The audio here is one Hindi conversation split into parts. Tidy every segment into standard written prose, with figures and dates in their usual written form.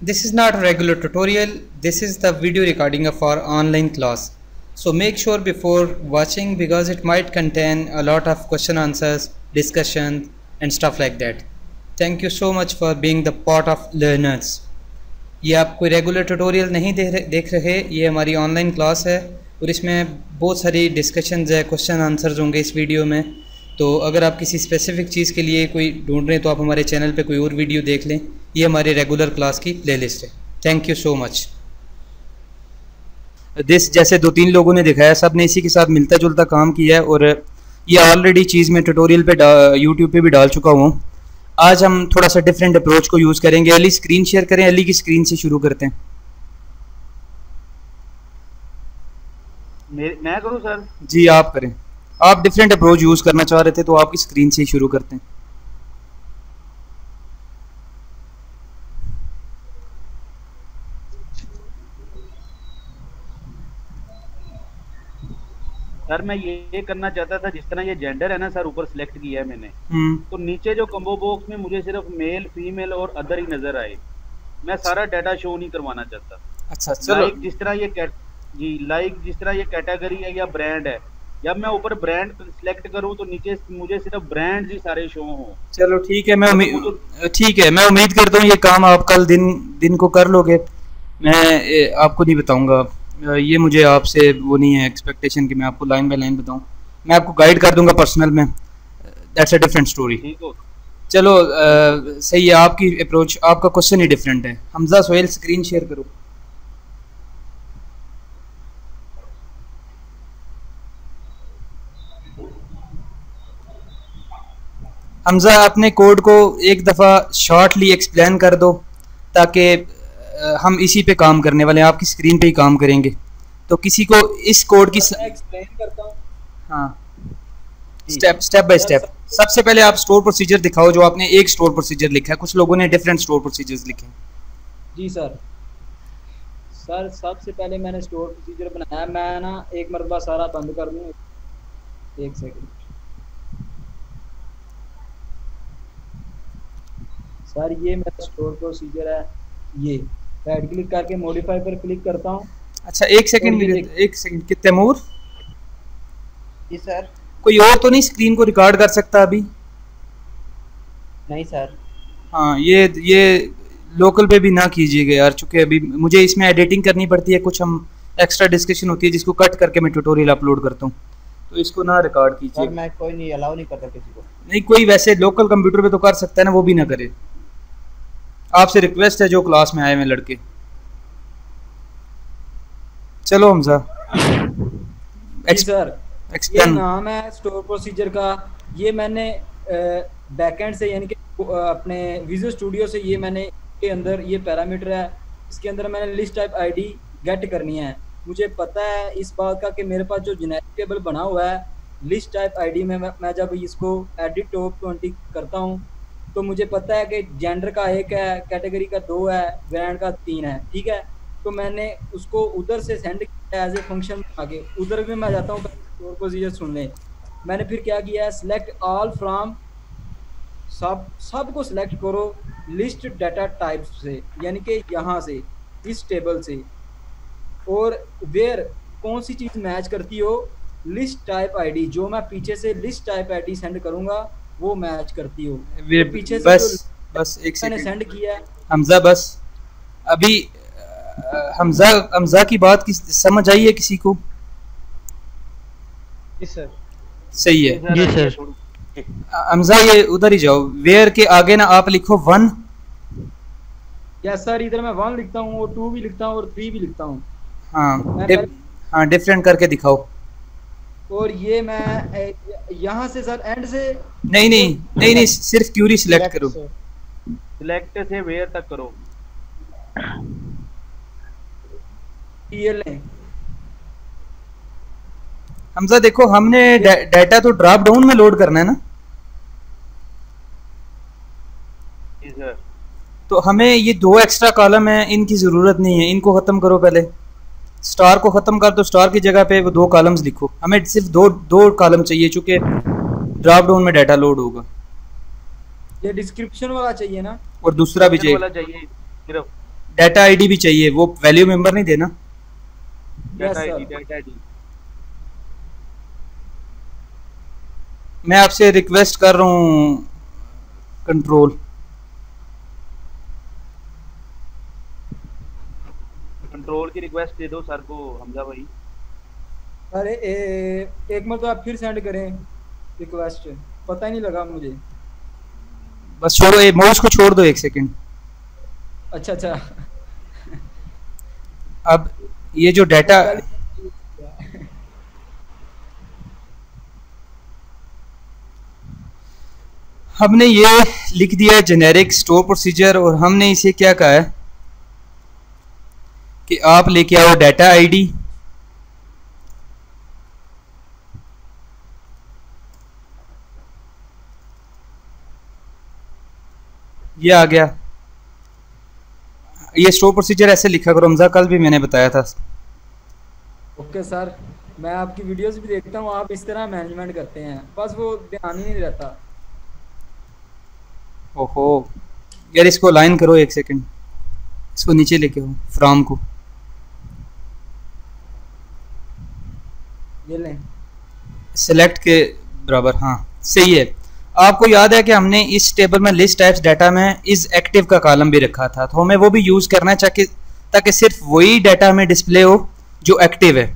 This is not a regular tutorial, this is the video recording of our online class. So make sure before watching because it might contain a lot of question answers, discussion and stuff like that. Thank you so much for being the part of learners. ये आप कोई रेगुलर ट्यूटोरियल नहीं देख रहे, ये हमारी ऑनलाइन क्लास है और इसमें बहुत सारी डिस्कशंस है, क्वेश्चन आंसर्स होंगे इस वीडियो में। तो अगर आप किसी स्पेसिफिक चीज़ के लिए कोई ढूंढ रहे हैं तो आप हमारे चैनल पे कोई और वीडियो देख लें। ये हमारी रेगुलर क्लास की प्लेलिस्ट है। Thank you so much. जैसे 2-3 लोगों ने दिखाया, सब ने इसी के साथ मिलता जुलता काम किया है और ये ऑलरेडी चीज़ मैं ट्यूटोरियल पे यूट्यूब पे भी डाल चुका हूँ। आज हम थोड़ा सा डिफरेंट अप्रोच को यूज़ करेंगे। अली स्क्रीन शेयर करें, अली की स्क्रीन से शुरू करते हैं। मैं करूं सर? जी आप करें। आप डिफरेंट अप्रोच यूज़ करना चाह रहे थे तो आपकी स्क्रीन से ही शुरू करते हैं। सर मैं ये करना चाहता था, जिस तरह ये जेंडर है ना सर, ऊपर सिलेक्ट किया है मैंने, तो नीचे जो कम्बो बॉक्स में मुझे सिर्फ मेल फीमेल और अदर ही नजर आए। मैं सारा डाटा शो नहीं करवाना चाहता। अच्छा चलो। जिस तरह ये जिस तरह ये कैटेगरी है या ब्रांड है, जब मैं ऊपर ब्रांड सिलेक्ट करूं तो नीचे मुझे सिर्फ ब्रांड ही सारे शो हों। चलो ठीक है, मैं उम्मीद करता हूँ ये काम आप कल दिन को कर लोगे। मैं आपको नहीं बताऊंगा, ये मुझे आपसे वो नहीं है एक्सपेक्टेशन कि मैं आपको लाइन बाय लाइन बताऊं। मैं आपको गाइड कर दूंगा पर्सनल में, दैट्स अ डिफरेंट स्टोरी। चलो सही है, आपकी अप्रोच, आपका क्वेश्चन ही डिफरेंट है। हमजा सोहेल स्क्रीन शेयर करो। हमजा अपने कोड को एक दफ़ा शॉर्टली एक्सप्लेन कर दो ताकि हम इसी पे काम करने वाले हैं, आपकी स्क्रीन पे ही काम करेंगे। तो किसी को इस कोड की एक्सप्लेन करता हूं। हाँ, स्टेप बाय स्टेप। सबसे पहले आप स्टोर प्रोसीजर दिखाओ, जो आपने एक स्टोर प्रोसीजर लिखा है, कुछ लोगों ने डिफरेंट स्टोर प्रोसीजर्स लिखे हैं। जी सर सबसे पहले मैंने स्टोर प्रोसीजर बनाया। मैं ना एक मरतबा सारा बंद कर दूं, एक सेकंड सर। ये मेरा स्टोर प्रोसीजर है। ये राइट क्लिक करके मॉडिफाई पर क्लिक करता हूँ। अच्छा एक सेकंड कि तैमूर जी सर। कोई और तो नहीं स्क्रीन को रिकॉर्ड कर सकता अभी? नहीं सर। हाँ, ये लोकल पे भी ना कीजिएगा यार, चूंकि अभी मुझे इसमें एडिटिंग करनी पड़ती है, कुछ हम एक्स्ट्रा डिस्कशन होती है जिसको कट करके मैं ट्यूटोरियल अपलोड करता हूँ, तो इसको ना रिकॉर्ड कीजिए। मैं कोई नहीं अलाउ नहीं करता किसी को। नहीं, कोई वैसे लोकल कंप्यूटर पे तो कर सकता है ना, वो भी ना करे। आपसे रिक्वेस्ट है जो क्लास में आए हुए लड़के। चलो हमजा सर, ये नाम है स्टोर प्रोसीजर का। ये मैंने बैकएंड से यानी कि अपने विजुअल स्टूडियो से ये मैंने के अंदर ये पैरामीटर है, इसके अंदर मैंने लिस्ट टाइप आईडी गेट करनी है। मुझे पता है इस बात का कि मेरे पास जो जेनेरिक टेबल बना हुआ है लिस्ट टाइप आईडी में, मैं जब इसको एडिट टॉप 20 करता हूँ तो मुझे पता है कि जेंडर का 1 है, कैटेगरी का 2 है, ब्रांड का 3 है। ठीक है, तो मैंने उसको उधर से सेंड किया एज ए फंक्शन आगे। उधर भी मैं जाता हूँ, स्टोर प्रोसीजर सुन लें। मैंने फिर क्या किया है, सिलेक्ट ऑल फ्रॉम, सबको सिलेक्ट करो लिस्ट डाटा टाइप से, यानी कि यहाँ से इस टेबल से, और वेयर कौन सी चीज़ मैच करती हो लिस्ट टाइप आईडी, जो मैं पीछे से लिस्ट टाइप आईडी सेंड करूँगा वो मैच करती हो। तो पीछे से बस एक मैंने सेंड किया है। हमजा बस अभी हमजा की बात की समझ आई है किसी को? जी सर। सही है जी सर। हमजा ये उधर ही जाओ, वेयर के आगे ना आप लिखो 1। यस सर, इधर मैं 1 लिखता हूँ और 2 भी लिखता हूँ और 3 भी लिखता हूँ। हाँ, डिफरेंट करके दिखाओ। और ये मैं यहाँ से सर एंड से नहीं, सिर्फ क्यूरी सिलेक्ट करो। सिलेक्ट से वेयर तक करो। ये लें हमजा, देखो हमने डाटा तो ड्रॉप डाउन में लोड करना है ना। जी सर। तो हमें ये 2 एक्स्ट्रा कॉलम है, इनकी जरूरत नहीं है, इनको खत्म करो। पहले स्टार को खत्म कर दो, स्टार की जगह पे वो 2 कॉलम्स लिखो। हमें सिर्फ दो कॉलम चाहिए, चूंकि ड्रॉप डाउन में डाटा लोड होगा। ये डिस्क्रिप्शन वाला चाहिए ना, और दूसरा भी चाहिए वाला चाहिए सिर्फ। डाटा आईडी भी चाहिए, वो वैल्यू मेंबर नहीं देना। Data sir. ID, data ID. मैं आपसे रिक्वेस्ट कर रहा हूँ कंट्रोल। कंट्रोल की रिक्वेस्ट दे दो सर को हमजा भाई। अरे एक मिनट, तो आप फिर सेंड करें रिक्वेस्ट, पता ही नहीं लगा मुझे। बस छोड़ो, माउस को छोड़ दो 1 सेकंड। अच्छा अच्छा। अब ये जो डाटा, हमने ये लिख दिया है जेनेरिक स्टोर प्रोसीजर, और हमने इसे क्या कहा है कि आप लेके आओ डाटा आईडी, ये आ गया। ये स्टोर प्रोसीजर ऐसे लिखा करो हमजा, कल भी मैंने बताया था। ओके सर, मैं आपकी वीडियोस भी देखता हूँ, आप इस तरह मैनेजमेंट करते हैं, बस वो ध्यान ही नहीं रहता। ओहो यार, इसको लाइन करो 1 सेकंड, इसको नीचे लेके आओ फ्रॉम को। ये लें, सिलेक्ट के बराबर, हाँ सही है। आपको याद है कि हमने इस टेबल में लिस्ट टाइप्स डाटा में इज एक्टिव का कॉलम भी रखा था, तो हमें वो भी यूज करना है ताकि सिर्फ वही डाटा हमें डिस्प्ले हो जो एक्टिव है।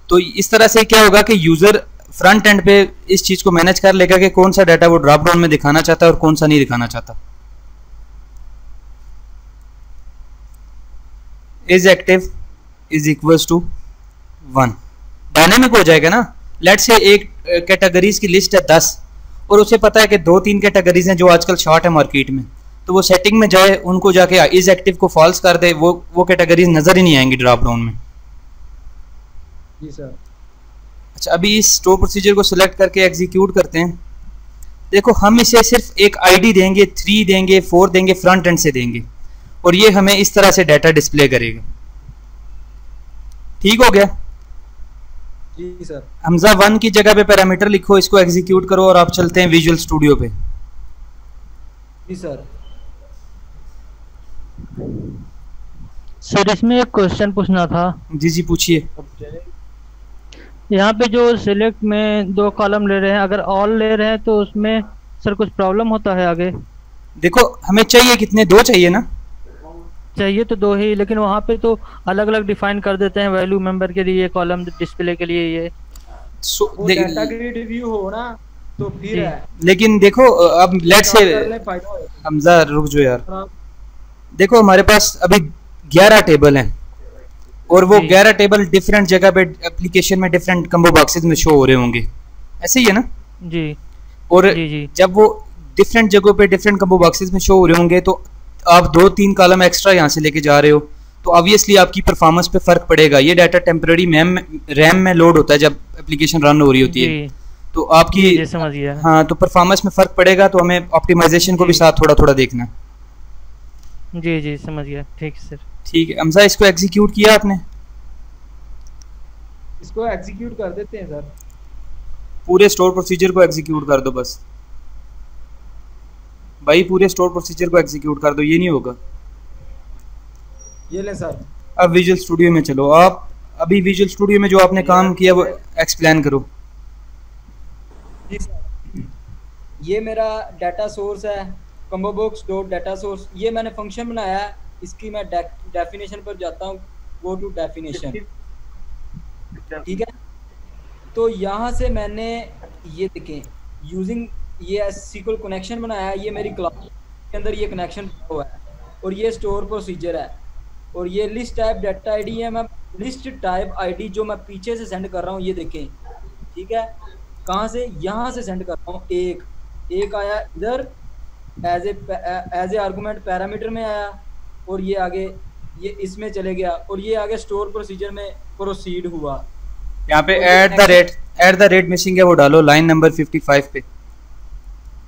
तो इस तरह से क्या होगा कि यूजर फ्रंट एंड पे इस चीज को मैनेज कर लेगा कि कौन सा डाटा वो ड्रॉप डाउन में दिखाना चाहता है और कौन सा नहीं दिखाना चाहता। Is active is equals to 1, dynamic हो जाएगा ना। लेट से एक कैटेगरीज की लिस्ट है 10 और उसे पता है कि 2-3 कैटेगरीज हैं जो आजकल शॉर्ट है मार्केट में, तो वो सेटिंग में जाए, उनको जाके इज एक्टिव को फॉल्स कर दे, वो कैटेगरीज नजर ही नहीं आएंगी ड्रॉप डाउन में। जी सर। अच्छा, अभी इस स्टोर प्रोसीजर को सिलेक्ट करके एग्जीक्यूट करते हैं। देखो हम इसे सिर्फ एक आईडी देंगे, 3 देंगे, 4 देंगे, फ्रंट एंड से देंगे, और ये हमें इस तरह से डाटा डिस्प्ले करेगा। ठीक हो गया? जी सर। हमजा 1 की जगह पे पैरामीटर लिखो, इसको एग्जीक्यूट करो और आप चलते हैं विजुअल स्टूडियो पे। जी सर। सर इसमें एक क्वेश्चन पूछना था। जी जी पूछिए। यहाँ पे जो सिलेक्ट में 2 कॉलम ले रहे हैं, अगर ऑल ले रहे हैं तो उसमें सर कुछ प्रॉब्लम होता है आगे? देखो हमें चाहिए कितने, 2 चाहिए ना? चाहिए तो 2 ही, लेकिन वहाँ पे तो अलग अलग डिफाइन कर देते हैं, वैल्यू मेंबर के लिए कॉलम, डिस्प्ले के लिए ये। वो डाटा ग्रिड व्यू हो ना तो फिर है। लेकिन देखो अब लेट से, हमजा रुक जाओ यार, देखो हमारे पास अभी 11 टेबल हैं और वो 11 टेबल डिफरेंट जगह पे एप्लीकेशन में डिफरेंट कम्बो बॉक्सेस में शो हो रहे होंगे, ऐसे ही है ना? जी। और जी। जब वो डिफरेंट जगहों पे डिफरेंट कम्बो बॉक्सेस में शो हो रहे होंगे तो आप 2-3 कॉलम एक्स्ट्रा यहाँ से लेके जा रहे हो, तो ऑब्वियसली आपकी परफॉर्मेंस पे फर्क पड़ेगा। ये डाटा टेम्पररी रैम में लोड होता है जब एप्लीकेशन रन हो रही होती है, तो आपकी समझ गया। हाँ, तो परफॉर्मेंस में फर्क पड़ेगा, तो हमें ऑप्टिमाइजेशन को भी साथ थोड़ा थोड़ा देखना। जी जी समझ गया। ठीक है सर। ठीक है हमजा, इसको एग्जीक्यूट किया आपने? इसको एग्जीक्यूट कर देते हैं सर। पूरे स्टोर प्रोसीजर को एग्जीक्यूट कर दो बस भाई, पूरे स्टोर प्रोसीजर को एग्जीक्यूट कर दो, ये नहीं होगा। ये ले सर। अब विजुअल स्टूडियो में चलो। आप अभी विजुअल स्टूडियो में जो आपने काम किया वो एक्सप्लेन करो। जी सर, ये मेरा डाटा सोर्स है combo box dot data source, ये मैंने फंक्शन बनाया है। इसकी मैं डेफिनेशन पर जाता हूँ, गो टू डेफिनेशन, ठीक है। तो यहाँ से मैंने ये देखें यूजिंग ये SQL कनेक्शन बनाया है, ये मेरी क्लास के अंदर ये कनेक्शन हुआ है, और ये स्टोर प्रोसीजर है, और ये लिस्ट टाइप डाटा आईडी है। मैं लिस्ट टाइप आईडी जो मैं पीछे से सेंड कर रहा हूँ, ये देखें, ठीक है। कहाँ से? यहाँ से सेंड कर रहा हूँ। एक आया इधर एज ए आर्गूमेंट पैरामीटर में आया, और ये आगे ये इसमें चले गया, और ये आगे स्टोर प्रोसीजर में प्रोसीड हुआ। यहाँ पे एट द रेट मिसिंग है, वो डालो लाइन नंबर 55 पे।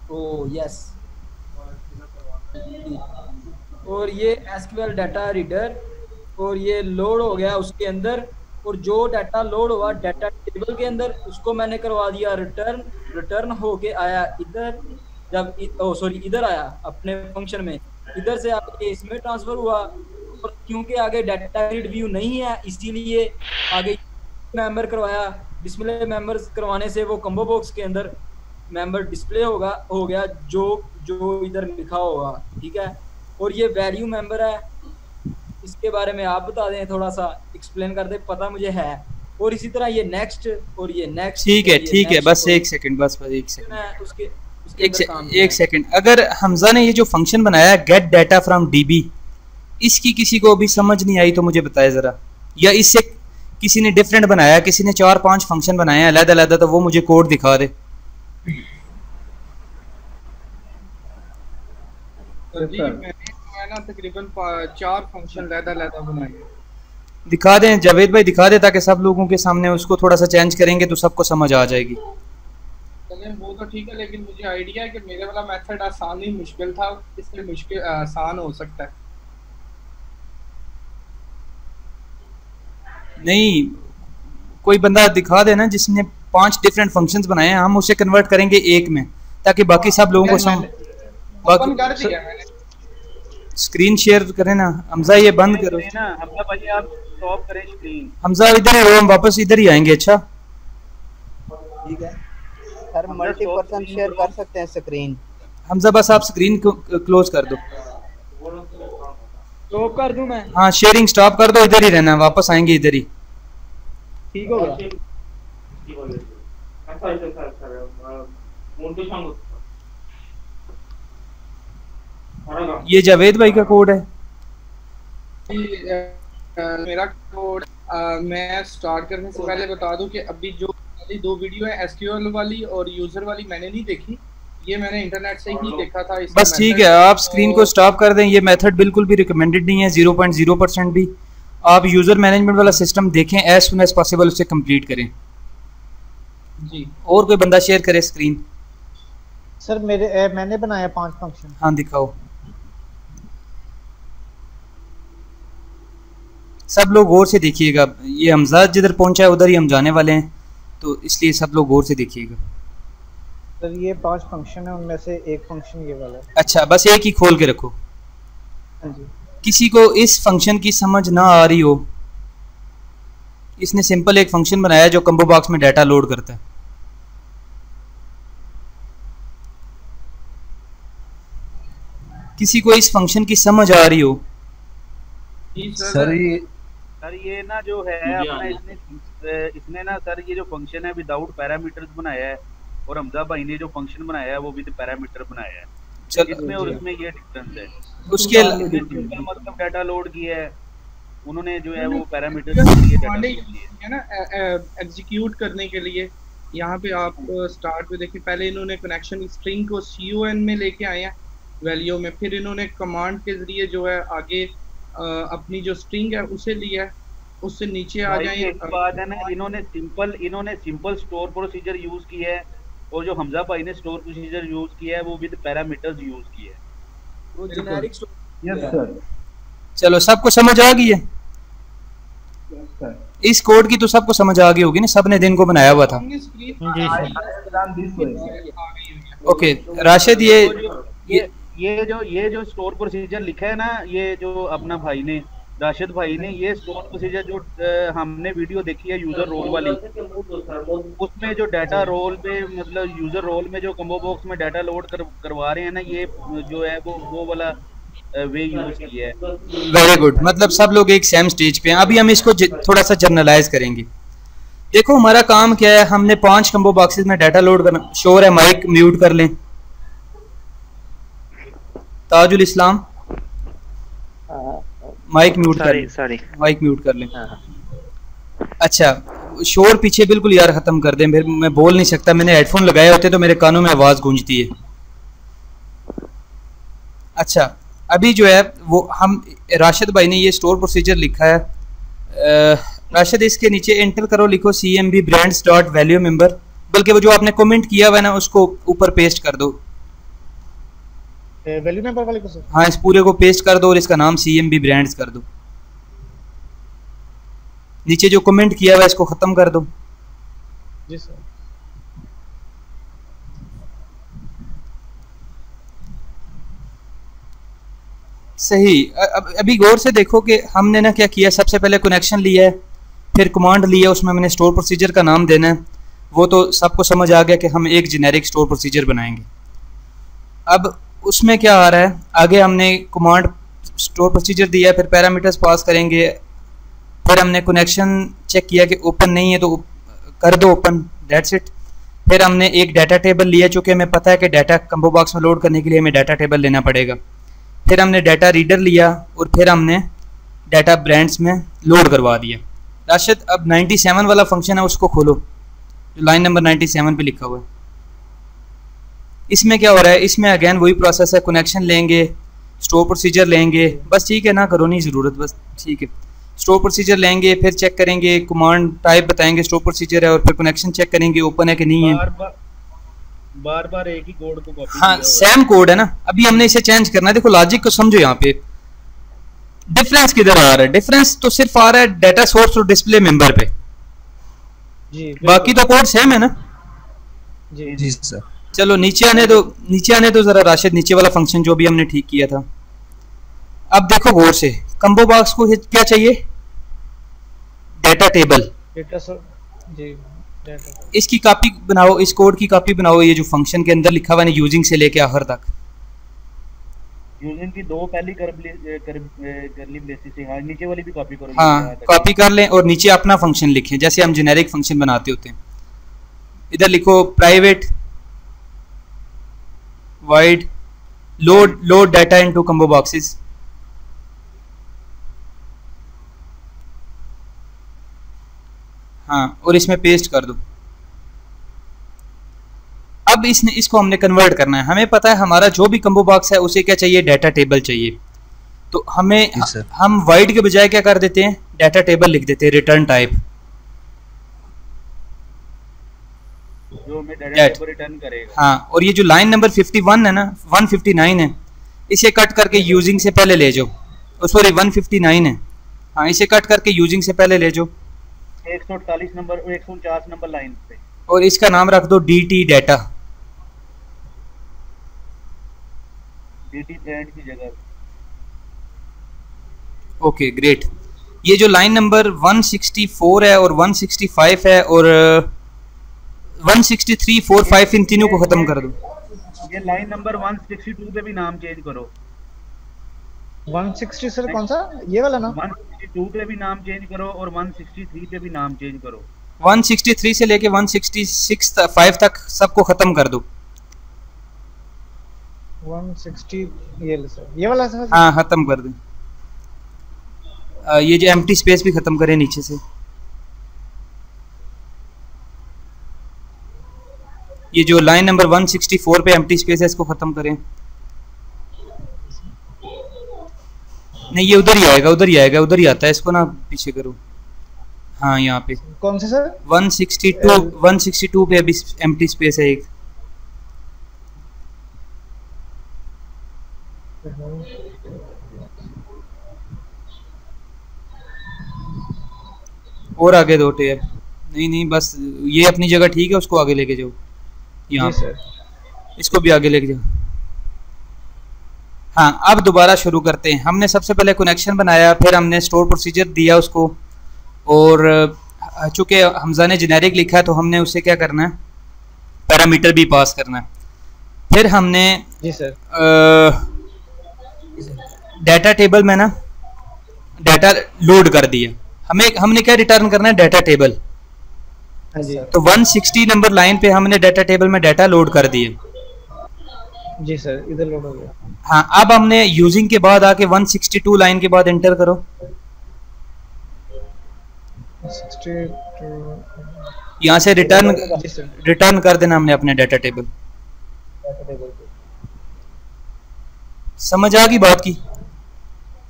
Oh yes. और ये SQL डाटा रीडर, और ये लोड हो गया उसके अंदर, और जो डाटा लोड हुआ डाटा टेबल के अंदर उसको मैंने करवा दिया रिटर्न होके आया इधर। जब सॉरी इधर आया अपने फंक्शन में, इधर से आगे इसमें ट्रांसफर हुआ, और क्योंकि आगे डाटा ग्रिड व्यू नहीं है इसीलिए आगे मेंबर करवाया। डिस्प्ले मेंबर्स करवाने से वो कम्बो बॉक्स के अंदर मेंबर डिस्प्ले हो गया जो जो इधर लिखा होगा, ठीक है। और ये वैल्यू मेंबर है, इसके बारे में आप बता दें, थोड़ा सा एक्सप्लेन कर दें, पता मुझे है। और इसी तरह ये नेक्स्ट और ये नेक्स्ट, ठीक है बस एक सेकंड, बस एक सेकंड, उसके एक सेकंड। अगर हमजा ने ये जो फंक्शन बनाया है गेट डाटा फ्रॉम डीबी, इसकी किसी को अभी समझ नहीं आई तो मुझे बताए जरा, या इससे किसी ने डिफरेंट बनाया, किसी ने 4-5 फंक्शन बनाए हैं अलग अलग, तो वो मुझे कोड दिखा दे। जी मैंने ना तकरीबन 4 फंक्शन अलग बनाए। दिखा दें जावेद भाई, दिखा दे ताकि सब लोगों के सामने उसको थोड़ा सा चेंज करेंगे तो सबको समझ आ जाएगी। चलें वो तो ठीक है, लेकिन मुझे आइडिया है कि मेरे वाला मेथड आसान ही मुश्किल था, इसलिए मुश्किल आसान हो सकता है। नहीं, कोई बंदा दिखा देना जिसने 5 डिफरेंट फंक्शंस बनाए हैं, हम उसे कन्वर्ट करेंगे एक में ताकि बाकी सब लोगों को ओपन कर दिया मैंने। स्क्रीन शेयर करें ना हमजा, ये बंद करो ना हमजा भाई, आप स्टॉप करें स्क्रीन। हमजा इधर ही हो, हम वापस इधर ही आएंगे। अच्छा ठीक है सर, मल्टी पर्सन शेयर कर सकते हैं स्क्रीन। हमजा बस आप स्क्रीन को क्लोज कर दो। स्टॉप कर दूं मैं? हाँ शेयरिंग स्टॉप कर दो, इधर ही रहना, वापस आएंगे इधर ही। ठीक हो गया। ये जावेद भाई का कोड है। मेरा कोड मैं स्टार्ट करने से पहले बता दूं कि अभी जो पहली 2 वीडियो है एसक्यूएल वाली और यूजर वाली मैंने नहीं देखी, ये मैंने इंटरनेट से ही देखा था। बस ठीक है, आप स्क्रीन को स्टॉप कर दें। ये मेथड बिल्कुल भी रिकमेंडेड नहीं है, 0.0% भी। आप यूजर मैनेजमेंट वाला सिस्टम देखें, एज सुन एज पॉसिबल उसे कंप्लीट करें जी। और कोई बंदा शेयर करे स्क्रीन। सर मैंने बनाया 5 फंक्शन। हाँ दिखाओ, सब लोग गौर से देखिएगा। ये हमजा जिधर पहुंचा है उधर ही हम जाने वाले हैं, तो इसलिए सब लोग गौर से देखिएगा। सर ये 5 फंक्शन है, उनमें से एक फंक्शन ये वाला है। अच्छा, बस एक ही खोल के रखो। हाँ जी। किसी को इस फंक्शन की समझ ना आ रही हो, इसने सिंपल एक फंक्शन बनाया जो कम्बो बॉक्स में डाटा लोड करता है। किसी को इस फंक्शन की समझ आ रही हो? सर ये ना जो है अपना इसने ना सर ये जो फंक्शन है विदाउट पैरामीटर्स बनाया है, और हमजा भाई ने जो फंक्शन बनाया है वो विद पैरामीटर बनाया है। इसमें और इसमें ये डिफरेंस है। उसके मतलब डाटा लोड किया है उन्होंने, जो है वो पैरामीटर है ना एग्जीक्यूट करने के लिए। यहाँ पे आप स्टार्ट पे देखिए, पहले इन्होंने कनेक्शन स्ट्रिंग को CON में लेके आए हैं वैल्यू में, फिर इन्होंने कमांड के जरिए जो है आगे अपनी जो स्ट्रिंग है उसे लिया है, उससे नीचे आ जाए। एक बात है ना, इन्होंने सिंपल स्टोर प्रोसीजर यूज किया है, और जो हमजा भाई ने स्टोर प्रोसीजर यूज किया है वो विद पैरामीटर्स यूज किया है। वो जेनेरिक स्टोर। Yes sir. चलो सबको समझ आ गई है? इस कोड की तो सबको समझ आ गई होगी ना, सबने दिन को बनाया हुआ था। ओके राशिद, ये जो स्टोर प्रोसीजर लिखा है ना, ये जो अपना भाई ने राशिद भाई ने ये स्टोर प्रोसीजर जो हमने वीडियो देखी है यूजर रोल वाली, उसमें जो डाटा रोल पे मतलब यूजर रोल में जो कम्बो बॉक्स में डाटा लोड करवा रहे हैं ना, ये जो है वो वाला वे यूज किया है। वेरी गुड, मतलब सब लोग एक सेम स्टेज पे हैं। अभी हम इसको थोड़ा सा जर्नलाइज करेंगे। देखो हमारा काम क्या है, हमने 5 कम्बो बॉक्सेस में डाटा लोड करना। शोर है, माइक म्यूट कर लें। ताजुल इस्लाम माइक म्यूट कर लें, माइक म्यूट कर लें। अच्छा, शोर पीछे बिल्कुल यार खत्म कर दें, फिर मैं बोल नहीं सकता। मैंने हेडफोन लगाए होते तो मेरे कानों में आवाज गूंजती है। अच्छा, अभी जो है वो हम राशिद भाई ने ये स्टोर प्रोसीजर लिखा है। राशिद इसके नीचे एंटर करो, लिखो CMB brands dot value member, बल्कि वो जो आपने कमेंट किया हुआ है ना उसको ऊपर पेस्ट कर दो। वैल्यू मेंबर वाले को सर? हाँ, इस पूरे को पेस्ट कर दो और इसका नाम CMB brands कर दो। नीचे जो कमेंट किया हुआ है इसको खत्म कर दो। जी सर। सही। अभी गौर से देखो कि हमने ना क्या किया, सबसे पहले कनेक्शन लिया है, फिर कमांड लिया, उसमें मैंने स्टोर प्रोसीजर का नाम देना है। वो तो सबको समझ आ गया कि हम एक जेनेरिक स्टोर प्रोसीजर बनाएंगे। अब उसमें क्या आ रहा है, आगे हमने कमांड स्टोर प्रोसीजर दिया, फिर पैरामीटर्स पास करेंगे, फिर हमने कनेक्शन चेक किया कि ओपन नहीं है तो कर दो ओपन, दैट्स इट। फिर हमने एक डाटा टेबल लिया, चूँकि हमें पता है कि डाटा कम्बो बॉक्स में लोड करने के लिए हमें डाटा टेबल लेना पड़ेगा। फिर हमने डाटा रीडर लिया और फिर हमने डाटा ब्रांड्स में लोड करवा दिया। राशिद, अब 97 वाला फंक्शन है उसको खोलो, जो लाइन नंबर 97 पे लिखा हुआ है। इसमें क्या हो रहा है, इसमें अगेन वही प्रोसेस है, कनेक्शन लेंगे, स्टोर प्रोसीजर लेंगे, बस ठीक है ना, करो नहीं ज़रूरत, बस ठीक है। स्टोर प्रोसीजर लेंगे, फिर चेक करेंगे, कमांड टाइप बताएंगे स्टोर प्रोसीजर है, और फिर कनेक्शन चेक करेंगे ओपन है कि नहीं है। बार बार एक ही कोड को कॉपी, हाँ सेम कोड है ना, अभी हमने इसे चेंज करना है। देखो लॉजिक को समझो, यहाँ पे डिफरेंस किधर आ रहा है, डिफरेंस तो सिर्फ आ रहा है डाटा सोर्स और डिस्प्ले मेंबर पे जी, बाकी तो कोड सेम है ना जी जी सर। चलो नीचे आने दो जरा राशिद, नीचे वाला फंक्शन जो भी हमने ठीक किया था। अब देखो गौर से, कम्बो बॉक्स को क्या चाहिए, डाटा टेबल, डाटा जी डाटा। इसकी कॉपी बनाओ, इस कोड की कॉपी बनाओ, ये जो फंक्शन के अंदर लिखा हुआ है यूजिंग से लेके आखिर तक। यूजिंग की दो पहली करली ब्रेसेस से, हाँ नीचे वाली भी कॉपी करो। हाँ कॉपी कर लें और नीचे अपना फंक्शन लिखें, जैसे हम जेनेरिक फंक्शन बनाते होते हैं। इधर लिखो private wide load data into combo boxes. हाँ और इसमें पेस्ट कर दो। अब इसको हमने कन्वर्ट करना है। हमें पता है हमारा जो भी कम्बो बॉक्स है उसे क्या चाहिए, डाटा टेबल चाहिए। तो हम वाइड के बजाय क्या कर देते हैं, डाटा टेबल लिख देते हैं, रिटर्न टाइप जो हमें डाटा टेबल रिटर्न करेगा। हाँ और ये जो लाइन नंबर 51 है ना, 159 है, इसे कट करके यूजिंग से पहले ले जाओ। सॉरी 159 है, हाँ इसे कट करके यूजिंग से पहले ले जाओ 148 नंबर 149 नंबर लाइन पे, और इसका नाम रख दो dt डाटा, dt ब्रांड की जगह। Okay great. ये जो लाइन नंबर 164 है और 165 है और 163, 4, 5 इन तीनों को खत्म कर दो। ये लाइन नंबर 162 पे भी नाम चेंज करो। 160 सर कौन सा, ये वाला ना? 162 पे भी नाम चेंज करो और 163 पे भी नाम चेंज करो। 163 से लेके 166 5 तक सबको खत्म कर दो। 160 ये सर, ये वाला सर? हाँ खत्म कर दो। ये जो एम्प्टी स्पेस भी खत्म करें नीचे से। ये जो लाइन नंबर 164 पे एम्प्टी स्पेस है इसको खत्म करें। नहीं ये उधर ही आएगा, उधर ही आएगा, उधर ही आता है, इसको ना पीछे करो। हाँ यहाँ पे कौन से सर? 162 पे अभी एम्प्टी स्पेस है एक। और आगे दो टेयर। नहीं बस ये अपनी जगह ठीक है, उसको आगे लेके जाओ। यहाँ इसको भी आगे लेके जाओ। हाँ अब दोबारा शुरू करते हैं। हमने सबसे पहले कनेक्शन बनाया, फिर हमने स्टोर प्रोसीजर दिया उसको, और चूँकि हमजा ने जेनेरिक लिखा है तो हमने उसे क्या करना है, पैरामीटर भी पास करना है। फिर हमने जी सर डाटा टेबल में ना डाटा लोड कर दिया। हमने क्या रिटर्न करना है, डाटा टेबल। हाँ जी। तो 160 नंबर लाइन पे हमने डाटा टेबल में डाटा लोड कर दिए। जी सर इधर लोड हो गया। हाँ अब हमने यूजिंग के बाद आके 162 लाइन के बाद एंटर करो। 62 यहाँ से रिटर्न कर देना हमने अपने डाटा टेबल। समझ आ गई बात की?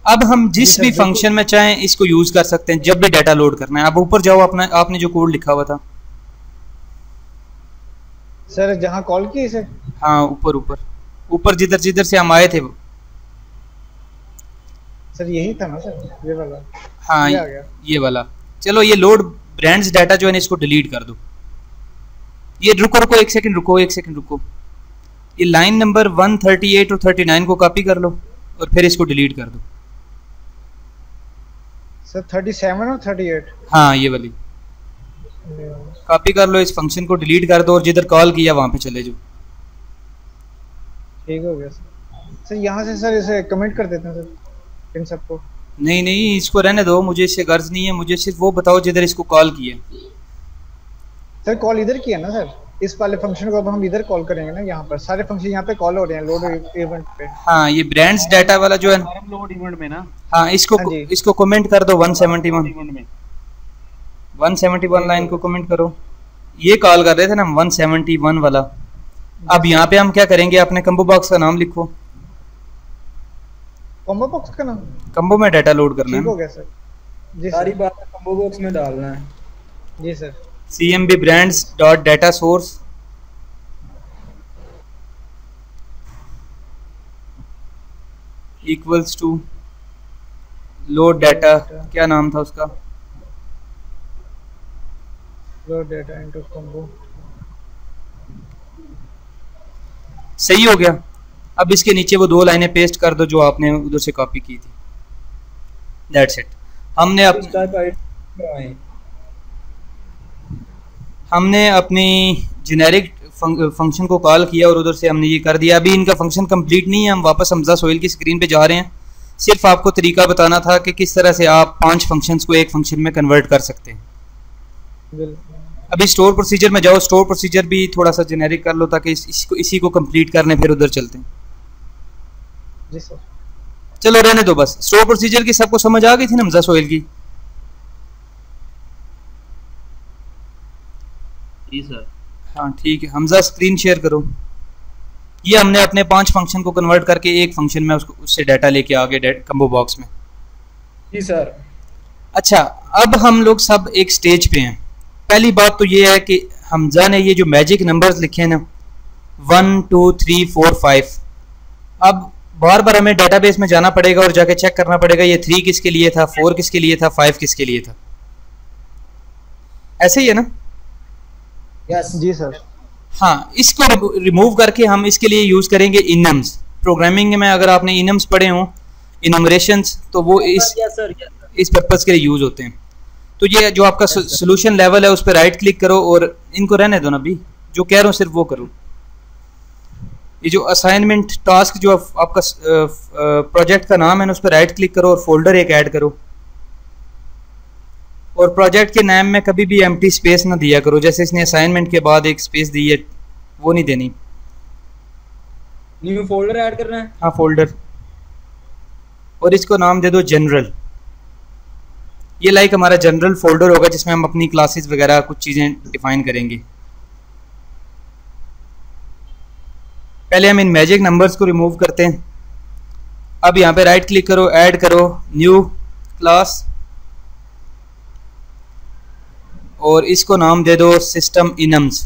अब हम जिस भी फंक्शन में चाहें इसको यूज कर सकते हैं जब भी डाटा लोड करना है। अब ऊपर जाओ, अपना आपने जो कोड लिखा हुआ था सर जहाँ कॉल की इसे, हाँ ऊपर जिधर से हम आए थे वो। सर यही था ना सर, ये वाला? हाँ ये वाला। चलो ये लोड ब्रांड्स डाटा जो है इसको डिलीट कर दो। ये रुको एक सेकंड रुको। ये लाइन नंबर 138 और 39 को कॉपी कर लो और फिर इसको डिलीट कर दो। सर 37 और 38। हाँ ये वाली कॉपी कर लो, इस फंक्शन को डिलीट कर दो और जिधर कॉल किया वहाँ पे चले जाओ। ठीक हो गया सर। सर यहाँ से सर इसे कमेंट कर देते हैं सर इन सबको। नहीं नहीं, इसको रहने दो, मुझे इससे गर्ज नहीं है, मुझे सिर्फ वो बताओ जिधर इसको कॉल किया। सर कॉल इधर किया ना सर, इस वाले फंक्शन को अब हम इधर कॉल करेंगे ना, यहाँ पर सारे फंक्शन यहाँ पे कॉल हो रहे हैं लोड इवेंट पे। हाँ ये ब्रांड्स डाटा वाला जो है लोड इवेंट में ना, हाँ इसको कमेंट कर दो 171 लाइन को कमेंट करो। ये कॉल कर रहे थे ना 171 वाला। अब यहाँ पे हम क्या करेंगे, अपने कम्बो बॉक्स का नाम लिखो। कॉम्बो बॉक्स का नाम, कम्बो में डाटा लोड करना है। ठीक हो गया सर जी। सारी बात कॉम्बो बॉक्स में डालना है जी sir. cmb brands dot data source equals to load data, क्या नाम था उसका, लोड डाटा इनटू कॉम्बो। सही हो गया। अब इसके नीचे वो 2 लाइनें पेस्ट कर दो जो आपने उधर से कॉपी की थी। That's it. हमने अपनी जेनेरिक फंक्शन को कॉल किया और उधर से हमने ये कर दिया। अभी इनका फंक्शन कंप्लीट नहीं है, हम वापस हमजा सोहेल की स्क्रीन पे जा रहे हैं। सिर्फ आपको तरीका बताना था कि किस तरह से आप 5 फंक्शंस को एक फंक्शन में कन्वर्ट कर सकते हैं। अभी स्टोर प्रोसीजर में जाओ, स्टोर प्रोसीजर भी थोड़ा सा जेनेरिक कर लो ताकि इसी को कंप्लीट करने फिर उधर चलते हैं। जी सर। चलो रहने दो बस। स्टोर प्रोसीजर की सबको समझ आ गई थी ना हमजा सोहेल की? जी सर। हाँ ठीक है, हमजा स्क्रीन शेयर करो। ये हमने अपने 5 फंक्शन को कन्वर्ट करके एक फंक्शन में उससे डाटा लेके आ गए कम्बो बॉक्स में। जी सर। अच्छा, अब हम लोग सब एक स्टेज पे हैं। पहली बात तो ये है कि हमजा ने ये जो मैजिक नंबर्स लिखे हैं ना 1 2 3 4 5, अब बार बार हमें डेटाबेस में जाना पड़ेगा और जाके चेक करना पड़ेगा ये 3 किसके लिए था, 4 किसके लिए था, 5 किसके लिए था। ऐसे ही है ना? यस जी सर। हाँ, इसको रिमूव करके हम इसके लिए यूज करेंगे इनम्स। प्रोग्रामिंग में अगर आपने इनम्स पढ़े हों, इनमरेशंस, तो वो इस पर्पस के लिए यूज होते हैं। तो ये जो आपका सोल्यूशन लेवल है उस पर राइट क्लिक करो और इनको रहने दो ना, अभी जो कह रहा हूँ सिर्फ वो करो। ये जो असाइनमेंट टास्क जो आपका प्रोजेक्ट का नाम है ना, उस पर राइट क्लिक करो और फोल्डर एक ऐड करो। और प्रोजेक्ट के नाम में कभी भी एम्प्टी स्पेस ना दिया करो, जैसे इसने असाइनमेंट के बाद एक स्पेस दी है वो नहीं देनी। न्यू फोल्डर ऐड करना है। हाँ फोल्डर, और इसको नाम दे दो जनरल। ये लाइक हमारा जनरल फोल्डर होगा जिसमें हम अपनी क्लासेस वगैरह कुछ चीज़ें डिफाइन करेंगे। पहले हम इन मैजिक नंबर्स को रिमूव करते हैं। अब यहाँ पे राइट क्लिक करो, ऐड करो न्यू क्लास और इसको नाम दे दो सिस्टम इनम्स।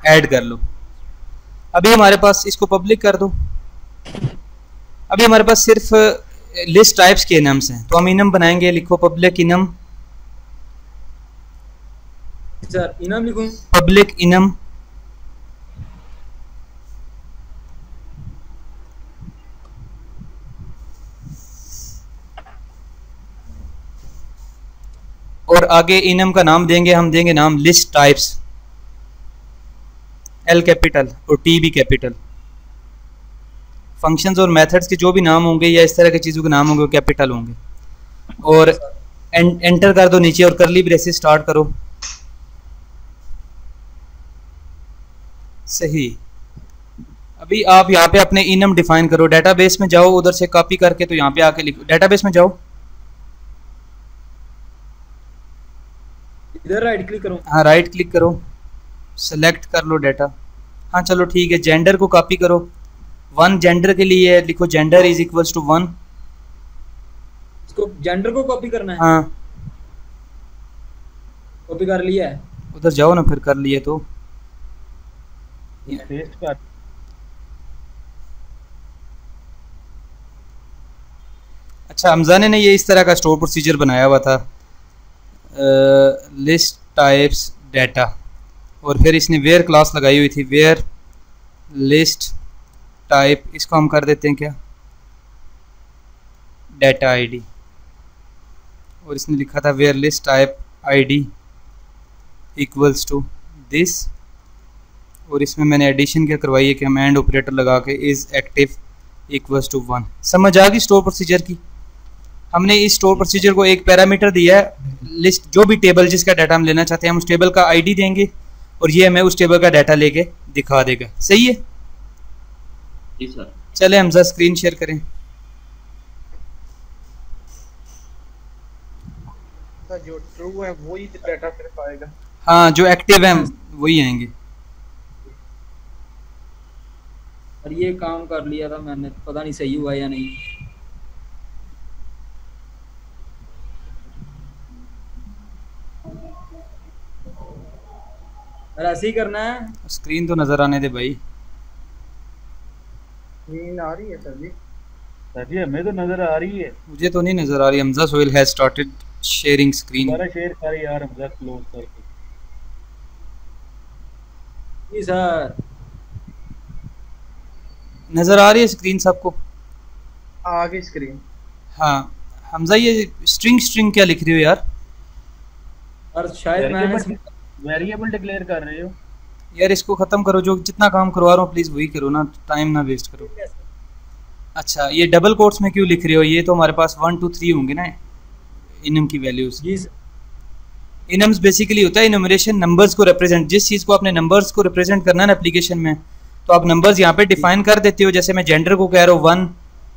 ऐड कर लो। अभी हमारे पास, इसको पब्लिक कर दो। अभी हमारे पास सिर्फ लिस्ट टाइप्स के इनम्स हैं, तो हम इनम बनाएंगे। लिखो पब्लिक इनम। सर इनम लिखूं? Public enum. और आगे इनम का नाम देंगे, हम देंगे नाम लिस्ट टाइप्स, एल कैपिटल और टी भी कैपिटल। फंक्शंस और मेथड्स के जो भी नाम होंगे या इस तरह की चीज़ों के नाम होंगे वो कैपिटल होंगे। और एंटर कर दो नीचे और करली ब्रेसेस स्टार्ट करो। सही। अभी आप यहाँ पे अपने इनम डिफाइन करो। डेटाबेस में जाओ, उधर से कॉपी करके तो यहाँ पे आके लिखो। डेटाबेस में जाओ, इधर राइट क्लिक करो। हाँ राइट क्लिक करो, सेलेक्ट कर लो डाटा। हाँ चलो ठीक है, जेंडर को कॉपी करो। 1 जेंडर के लिए लिखो जेंडर इज इक्वल्स टू 1। इसको जेंडर को कॉपी करना है? हाँ कॉपी कर लिया है। उधर जाओ ना, फिर कर लिए तो पेस्ट कर। अच्छा, हमजाने ने ये इस तरह का स्टोर प्रोसीजर बनाया हुआ था, लिस्ट टाइप्स डाटा, और फिर इसने वेयर क्लास लगाई हुई थी, वेयर लिस्ट टाइप, इसको हम कर देते हैं क्या, डाटा आईडी, और इसने लिखा था where list type ID equals to this, और इसमें मैंने एडिशन क्या करवाई है कि हम एंड ऑपरेटर लगा के इज एक्टिव इक्वल्स टू 1। समझ आ गई स्टोर प्रोसीजर की। हमने इस स्टोर प्रोसीजर को एक पैरामीटर दिया है, लिस्ट जो भी टेबल जिसका डाटा हम लेना चाहते हैं हम उस टेबल का आईडी देंगे और ये हमें उस टेबल का डाटा लेके दिखा देगा। सही है जी सर। चले हमजा स्क्रीन शेयर करें। जो ट्रू है वही डाटा फिर आएगा। हाँ जो एक्टिव है वही आएंगे। और ये काम कर लिया था मैंने, पता नहीं सही हुआ या नहीं। और ऐसे ही करना है। स्क्रीन तो नजर आने दे भाई। स्क्रीन आ रही है सर जी? सर जी हमें तो नजर आ रही है। मुझे तो नहीं नजर आ रही। Hamza Sohail has started sharing screen. दोबारा शेयर कर यार हमजा, क्लोज करके। जी सर नजर आ रही है स्क्रीन सबको? आगे स्क्रीन। हाँ हमजा ये स्ट्रिंग क्या लिख रही हो यार? और शायद मैंने वेरिएबल डिक्लेयर कर रहे हो यार। इसको खत्म करो, जो जितना काम करवा रहा हूँ प्लीज वही करो ना, टाइम ना वेस्ट करो। अच्छा ये डबल कोट्स में क्यों लिख रहे हो? ये तो हमारे पास 1 2 3 होंगे ना इनम की वैल्यूज। इनम्स बेसिकली होता है इनमरेशन, नंबर्स को रिप्रेजेंट। जिस चीज़ को आपने नंबर्स को रिप्रेजेंट करना है ना एप्लीकेशन में, तो आप नंबर्स यहाँ पे डिफाइन कर देते हो। जैसे मैं जेंडर को कह रहा हूँ 1,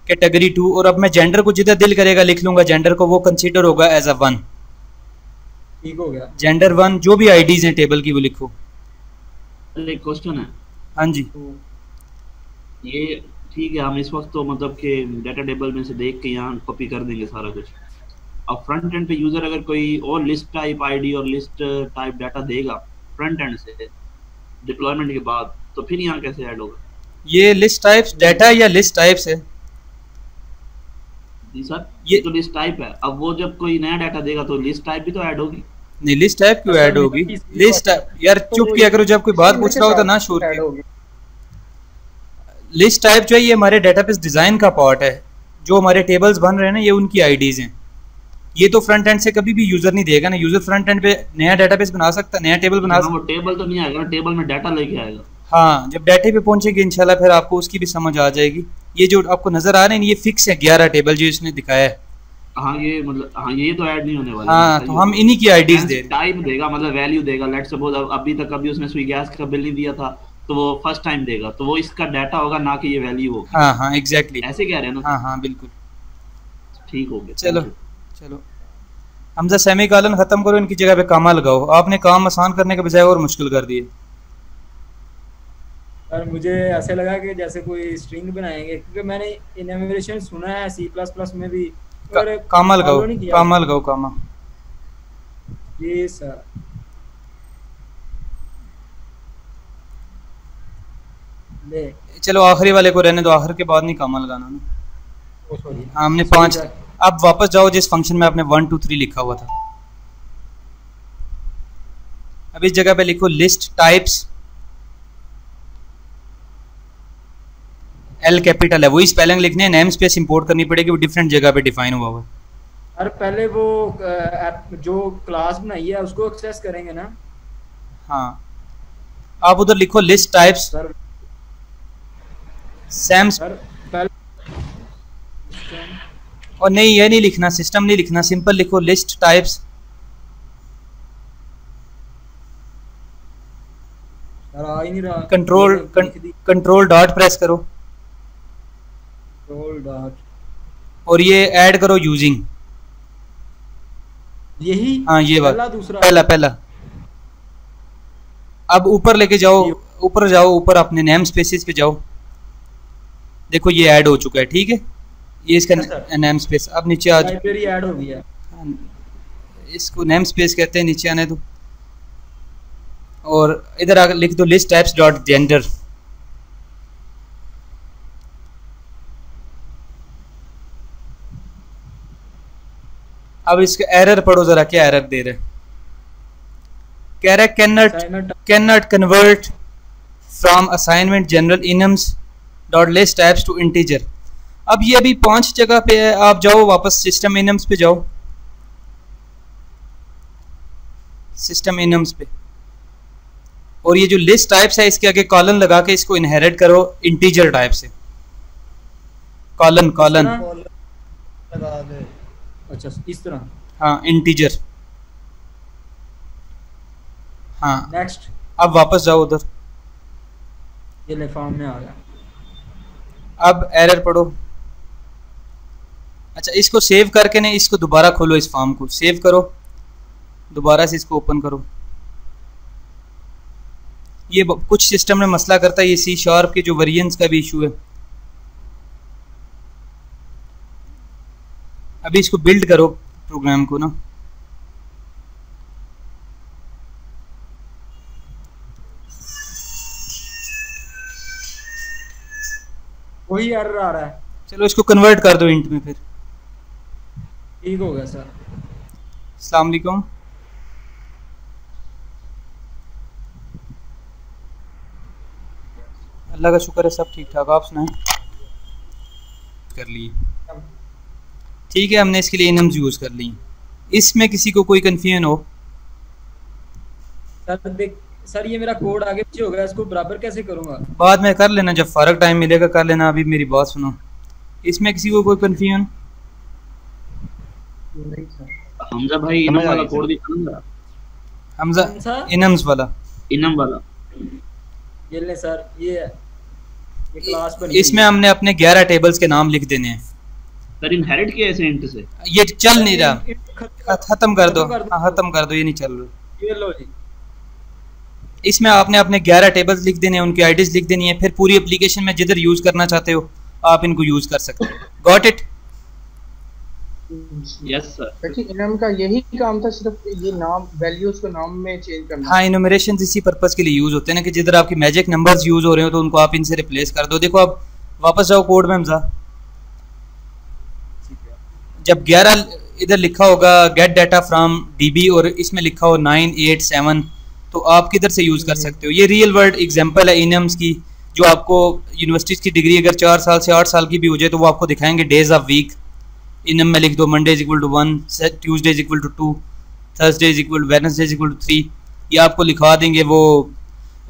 कैटेगरी 2, और अब मैं जेंडर को जिधर दिल करेगा लिख लूंगा जेंडर को, वो कंसीडर होगा एज अ 1। ठीक हो गया। जेंडर 1 जो भी आईडीज हैं टेबल की वो लिखो। एक क्वेश्चन है। हाँ जी। ये ठीक है, हम इस वक्त तो मतलब कि डाटा टेबल में से देख के यहाँ कॉपी कर देंगे सारा कुछ। अब फ्रंट एंड पे यूजर अगर कोई और लिस्ट टाइप आईडी और लिस्ट टाइप डाटा देगा फ्रंट एंड से डिप्लॉयमेंट के बाद, तो फिर यहाँ कैसे ऐड होगा? ये लिस्ट टाइप्स डाटा या लिस्ट टाइप्स है? जी सर ये तो लिस्ट टाइप है। अब वो जब कोई नया डाटा देगा तो लिस्ट टाइप भी तो ऐड होगी। नहीं लिस्ट टाइप क्यों ऐड होगी? लिस्ट टाइप यार चुप किया करो, जब कोई बात पूछ रहा हो तो ना शोर किया। लिस्ट टाइप जो है ये हमारे डेटाबेस डिजाइन का पार्ट है। जो हमारे टेबल्स बन रहे हैं ना ये उनकी आईडीज हैं। ये तो फ्रंट एंड से कभी भी यूजर नहीं देगा ना। यूजर फ्रंट एंड पे नया डेटाबेस बना सकता है, नया टेबल बना सकता है। वो टेबल तो नहीं आएगा, टेबल में डाटा लेके आएगा। हाँ जब डाटे पे पहुंचेगी इंशाल्लाह फिर आपको उसकी भी समझ आ जाएगी। ये जो आपको नजर आ रहे हैं ये फिक्स है 11 टेबल जो इसने दिखाया है। हाँ ये मतलब हाँ ये तो ऐड नहीं होने वाला। हाँ तो हम इन्हीं की आईडीज दे रहे हैं। टाइप देगा मतलब वैल्यू देगा। लेट्स सपोज अभी तक कभी उसने स्विगी गैस का बिल नहीं दिया था तो वो फर्स्ट टाइम देगा, तो वो इसका डाटा होगा ना कि ये वैल्यू होगी। हाँ हाँ एग्जैक्टली ऐसे कह रहे हैं ना? हाँ हाँ बिल्कुल ठीक हो गया। चलो चलो हमजा सेमीकोलन खत्म करो, इनकी जगह पे कामा लगाओ। आपने काम आसान करने के बजाय और मुश्किल कर दिए। और मुझे ऐसे लगा कि जैसे कोई स्ट्रिंग बनाएंगे, क्योंकि मैंने इनोवेशन सुना है C++ में भी। कामा लगाओ, कामा लगाओ, कामा। जी सर। ले चलो आखिरी वाले को रहने दो, आखिर के बाद नहीं कामा लगाना ना। हमने 5। अब वापस जाओ जिस फंक्शन में आपने 1 2 3 लिखा हुआ था। अब इस जगह पे लिखो लिस्ट टाइप्स। L कैपिटल है, वही स्पेलिंग लिखने है। नेम स्पेस इंपोर्ट करनी पड़ेगी, वो डिफरेंट जगह पे डिफाइन हुआ हुआ है। और पहले वो जो क्लास बनाई है उसको एक्सेस करेंगे ना? हाँ आप उधर लिखो लिस्ट टाइप्स। सैम और नहीं ये नहीं लिखना, सिस्टम नहीं लिखना, सिंपल लिखो लिस्ट टाइप्स। आ ही नहीं रहा। कंट्रोल डॉट प्रेस करो और ये ऐड करो यूजिंग। यही हाँ ये बात दूसरा पहला। अब ऊपर लेके जाओ, ऊपर जाओ, ऊपर अपने नेम स्पेसिस पे जाओ। देखो ये ऐड हो चुका है। ठीक है ये इसका नेम स्पेस। अब नीचे आ लाइब्रेरी ऐड हो गया। इसको नेम स्पेस कहते हैं, नीचे आने दो और इधर आकर लिख दो लिस्ट टाइप्स डॉट जेंडर। अब इसका एरर पढ़ो जरा, क्या एरर दे रहे। कह रहा है can not convert from assignment general enums dot list types to integer. अब ये अभी 5 जगह पे है, आप जाओ वापस सिस्टम इनम्स पे जाओ, सिस्टम इनम्स पे, और ये जो लिस्ट टाइप्स है इसके आगे कॉलन लगा के इसको इनहेरिट करो इंटीजर टाइप से, कॉलन लगा दे। अच्छा इस तरह, हाँ इंटीजर। हाँ नेक्स्ट, अब वापस जाओ उधर, ये ले फॉर्म में आ गया। अब एरर पढ़ो। अच्छा इसको सेव करके नहीं, इसको दोबारा खोलो, इस फॉर्म को सेव करो, दोबारा से इसको ओपन करो। ये कुछ सिस्टम में मसला करता है, ये C# के जो वेरिएंट्स का भी इशू है। अभी इसको बिल्ड करो प्रोग्राम को ना, वही एरर आ रहा है। चलो इसको कन्वर्ट कर दो इंट में, फिर ठीक हो गया सर। अस्सलाम वालेकुम। अल्लाह का शुक्र है सब ठीक ठाक, आप सुनाएं। कर लिए, ठीक है, हमने इसके लिए इनम्स यूज़ कर ली। इसमें किसी को कोई कन्फ्यूजन हो? सर देख सर, ये मेरा कोड आगे पीछे हो गया, इसको बराबर कैसे करूंगा? बाद में कर लेना, जब फारग टाइम मिलेगा कर लेना, अभी मेरी बात सुनो। इसमें किसी को कोई कन्फ्यूजन? हमजा भाई इनम वाला कोड दिखाऊंगा। हमजा इनम्स वाला, इनम वाला ये ले सर, ये क्लास बनी। इसमें हमने अपने 11 टेबल्स के नाम लिख देने हैं। सर इनहेरिट किया ऐसे इंट से, ये चल नहीं रहा, खत्म कर दो। हाँ खत्म कर दो, ये नहीं चल रहा। ये लो जी, इसमें आपने अपने 11 टेबल्स लिख देने हैं, उनकी आईडीज लिख देनी है, फिर पूरी एप्लीकेशन में जिधर यूज करना चाहते हो आप इनको यूज कर सकते हो। Got it? Yes sir. Enum का यही काम था, सिर्फ ये नाम वैल्यूज को नाम में चेंज करना। हाँ, इनुमरेशन इसी पर्पस के लिए यूज होते हैं ना, कि जिधर आपकी मैजिक नंबर्स यूज हो रहे हो तो उनको आप इनसे रिप्लेस कर दो। देखो अब वापस जाओ कोड में, हमजा जब 11 इधर लिखा होगा गेट डाटा फ्रॉम डीबी और इसमें लिखा हो 987, तो आप किधर से यूज कर सकते हो। ये रियल वर्ल्ड एग्जांपल है इनम्स की, जो आपको यूनिवर्सिटीज की डिग्री अगर 4 साल से 8 साल की भी हो जाए तो वो आपको दिखाएंगे डेज ऑफ वीक। इनम में लिख दो Monday is equal to 1, Tuesday is equal to 2, Thursday is equal to, Wednesday is equal to 3। ये आपको लिखवा देंगे वो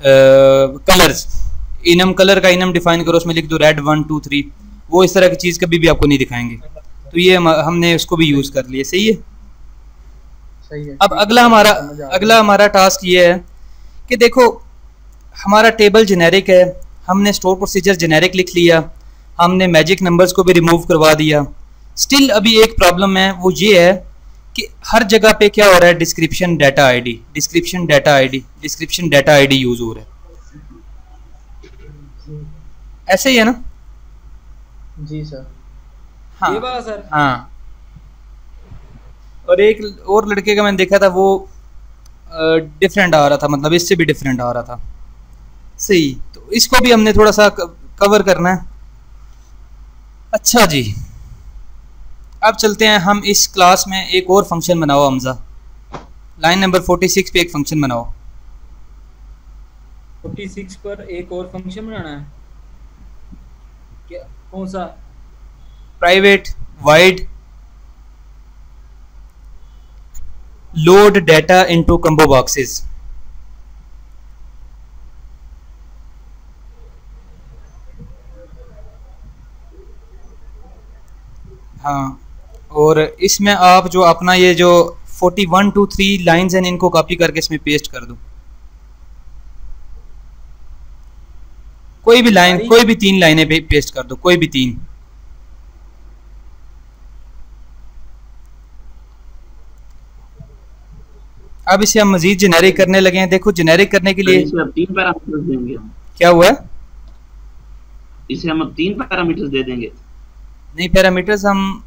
कलर्स, इनम कलर का इनम डिफाइन करो, उसमें लिख दो रेड 1 2 3। वो इस तरह की चीज़ कभी भी आपको नहीं दिखाएंगे। तो ये हमने उसको भी यूज़ कर लिया। सही है, सही है। अब अगला हमारा टास्क ये है कि देखो हमारा टेबल जेनेरिक है, हमने स्टोर प्रोसीजर जेनेरिक लिख लिया, हमने मैजिक नंबर्स को भी रिमूव करवा दिया। स्टिल अभी एक प्रॉब्लम है, वो ये है कि हर जगह पे क्या हो रहा है, description data ID, description data ID, description data ID use हो रहा है। ऐसे ही है ना? जी सर। हाँ ये वाला सर। हाँ, और एक और लड़के का मैंने देखा था, वो डिफरेंट आ रहा था, मतलब इससे भी डिफरेंट आ रहा था। सही, तो इसको भी हमने थोड़ा सा कवर करना है। अच्छा जी, अब चलते हैं हम इस क्लास में। एक और फंक्शन बनाओ हमजा, लाइन नंबर 46 पे एक फंक्शन बनाओ। 46 पर एक और फंक्शन बनाना है क्या? कौन सा? Private wide load data into combo boxes. हाँ, और इसमें आप जो अपना ये जो 41 to 3 लाइंस हैं, इनको कॉपी करके इसमें पेस्ट कर दो। कोई भी लाइन, कोई भी 3 लाइनें पेस्ट कर दो, कोई भी 3। अब इसे हम मजीद जेनेरिक करने लगे हैं। देखो जेनेरिक करने के लिए 3 पैरामीटर्स देंगे। क्या हुआ है? इसे हम 3 पैरामीटर्स दे देंगे। नहीं, पैरामीटर्स हम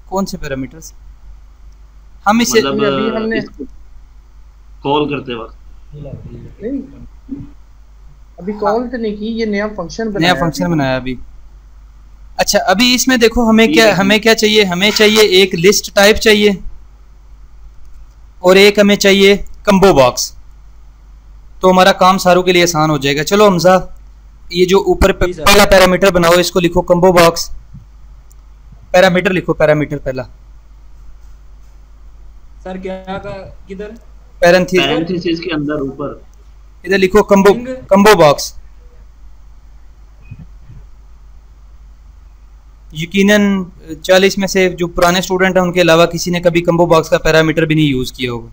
कौन से पैरामीटर्स? हम इसे मतलब अभी हमने कॉल करते वक्त नहीं, अभी कॉल तो नहीं की, ये नया फंक्शन बनाया अभी। अच्छा, अभी इसमें देखो हमें क्या चाहिए? हमें चाहिए एक लिस्ट टाइप चाहिए, और एक हमें चाहिए कम्बो बॉक्स, तो हमारा काम सारों के लिए आसान हो जाएगा। चलो हमजा, ये जो ऊपर पहला पैरामीटर बनाओ, इसको लिखो कम्बो बॉक्स। पैरामीटर लिखो, पैरामीटर पहला। सर क्या का किधर? पैरेंथेसिस के अंदर ऊपर इधर लिखो कम्बो बॉक्स। यकीनन 40 में से जो पुराने स्टूडेंट हैं उनके अलावा किसी ने कभी कम्बो बॉक्स का पैरामीटर भी नहीं यूज किया होगा।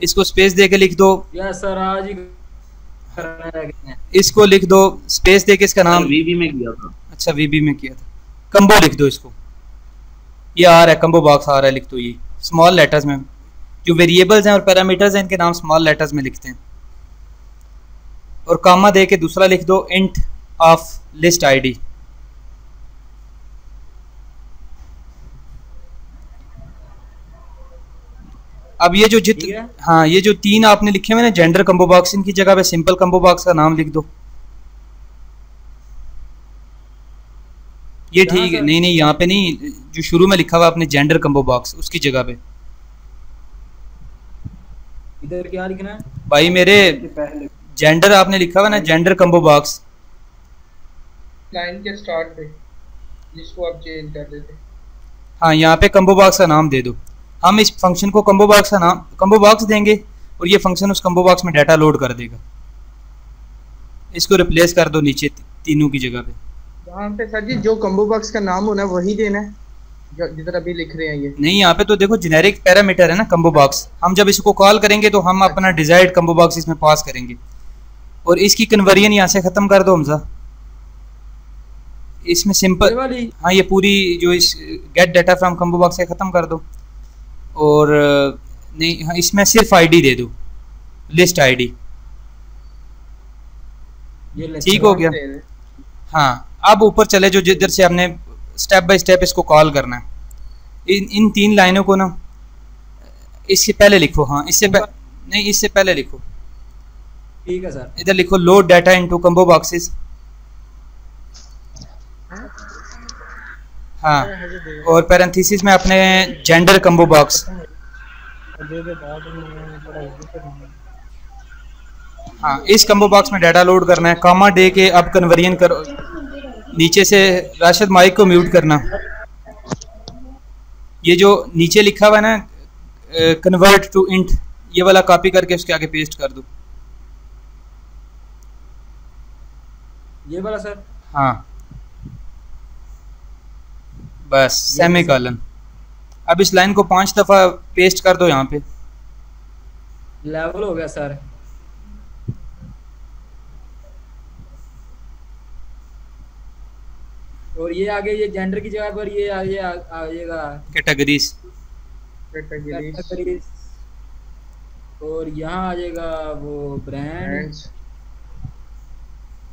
इसको स्पेस दे के लिख दो। यस सर, आज ही करना है। इसको लिख दो, स्पेस दे के इसका नाम वीबी में किया था। अच्छा, वीबी में किया था। कम्बो लिख दो इसको, ये आ रहा है कम्बो बॉक्स आ रहा है, लिख दो ये स्मॉल लेटर्स में। जो वेरिएबल्स हैं और पैरामीटर्स हैं इनके नाम स्मॉल लेटर्स में लिखते हैं। और कामा दे के दूसरा लिख दो इंट ऑफ लिस्ट आईडी। अब ये जो हाँ, ये जो 3 आपने लिखे हुए ना जेंडर कम्बो बॉक्स, इनकी जगह पे सिंपल कम्बो बॉक्स का नाम लिख दो। ये ठीक है? नहीं नहीं, यहाँ पे नहीं, जो शुरू में लिखा हुआ आपने जेंडर कम्बो बॉक्स, उसकी जगह पे इधर क्या लिखना है भाई मेरे? जेंडर आपने लिखा हुआ ना, जेंडर कम्बो बॉक्स, लाइन के स्टार्ट पे जिसको आप चेंज कर देते। हाँ, यहाँ पे कम्बो बॉक्स का नाम दे दो। हम इस फंक्शन को कम्बो बॉक्स का नाम कम्बो बॉक्स देंगे और ये फंक्शन उस कम्बो बॉक्स में डाटा लोड कर देगा। इसको रिप्लेस कर दो नीचे तीनों की जगह पे। यहाँ पे सर जी जो कम्बो बॉक्स का नाम होना है वही देना है जिधर अभी लिख रहे हैं ये? नहीं, यहाँ पे तो देखो जेनेरिक पैरामीटर है ना कम्बो बॉक्स। हम जब इसको कॉल करेंगे तो हम अपना डिजायर्ड कम्बो बॉक्स इसमें पास करेंगे और इसकी कन्वर्जन यहाँ से खत्म कर दो हमजा। इसमें सिंपल, हाँ, ये पूरी जो इस gate data from combo box से खत्म कर दो। और नहीं, हाँ, इसमें सिर्फ आईडी दे दो, लिस्ट आईडी। ठीक हो गया? हाँ, अब ऊपर चले जो जिधर से हमने स्टेप बाय स्टेप इसको कॉल करना है। इन 3 लाइनों को ना इससे पहले लिखो। हाँ, इससे नहीं, इससे पहले लिखो। ठीक है सर। इधर लिखो load data into combo boxes. हाँ, और पैरेंथेसिस में अपने जेंडर कम्बो बॉक्स। हाँ, इस कम्बो बॉक्स में डाटा लोड करना है। कामा दे के अब कन्वर्जन करो। नीचे से राशिद माइक को म्यूट करना। ये जो नीचे लिखा हुआ है ना कन्वर्ट टू इंट, ये वाला कॉपी करके उसके आगे पेस्ट कर दो। ये वाला सर? हाँ, बस सेमीकोलन। अब इस लाइन को 5 दफा पेस्ट कर दो यहाँ पे। लेवल हो गया सर। और ये आगे ये जेंडर की जगह पर ये आएगा कैटेगरीज। और यहाँ आ जाएगा वो ब्रांड,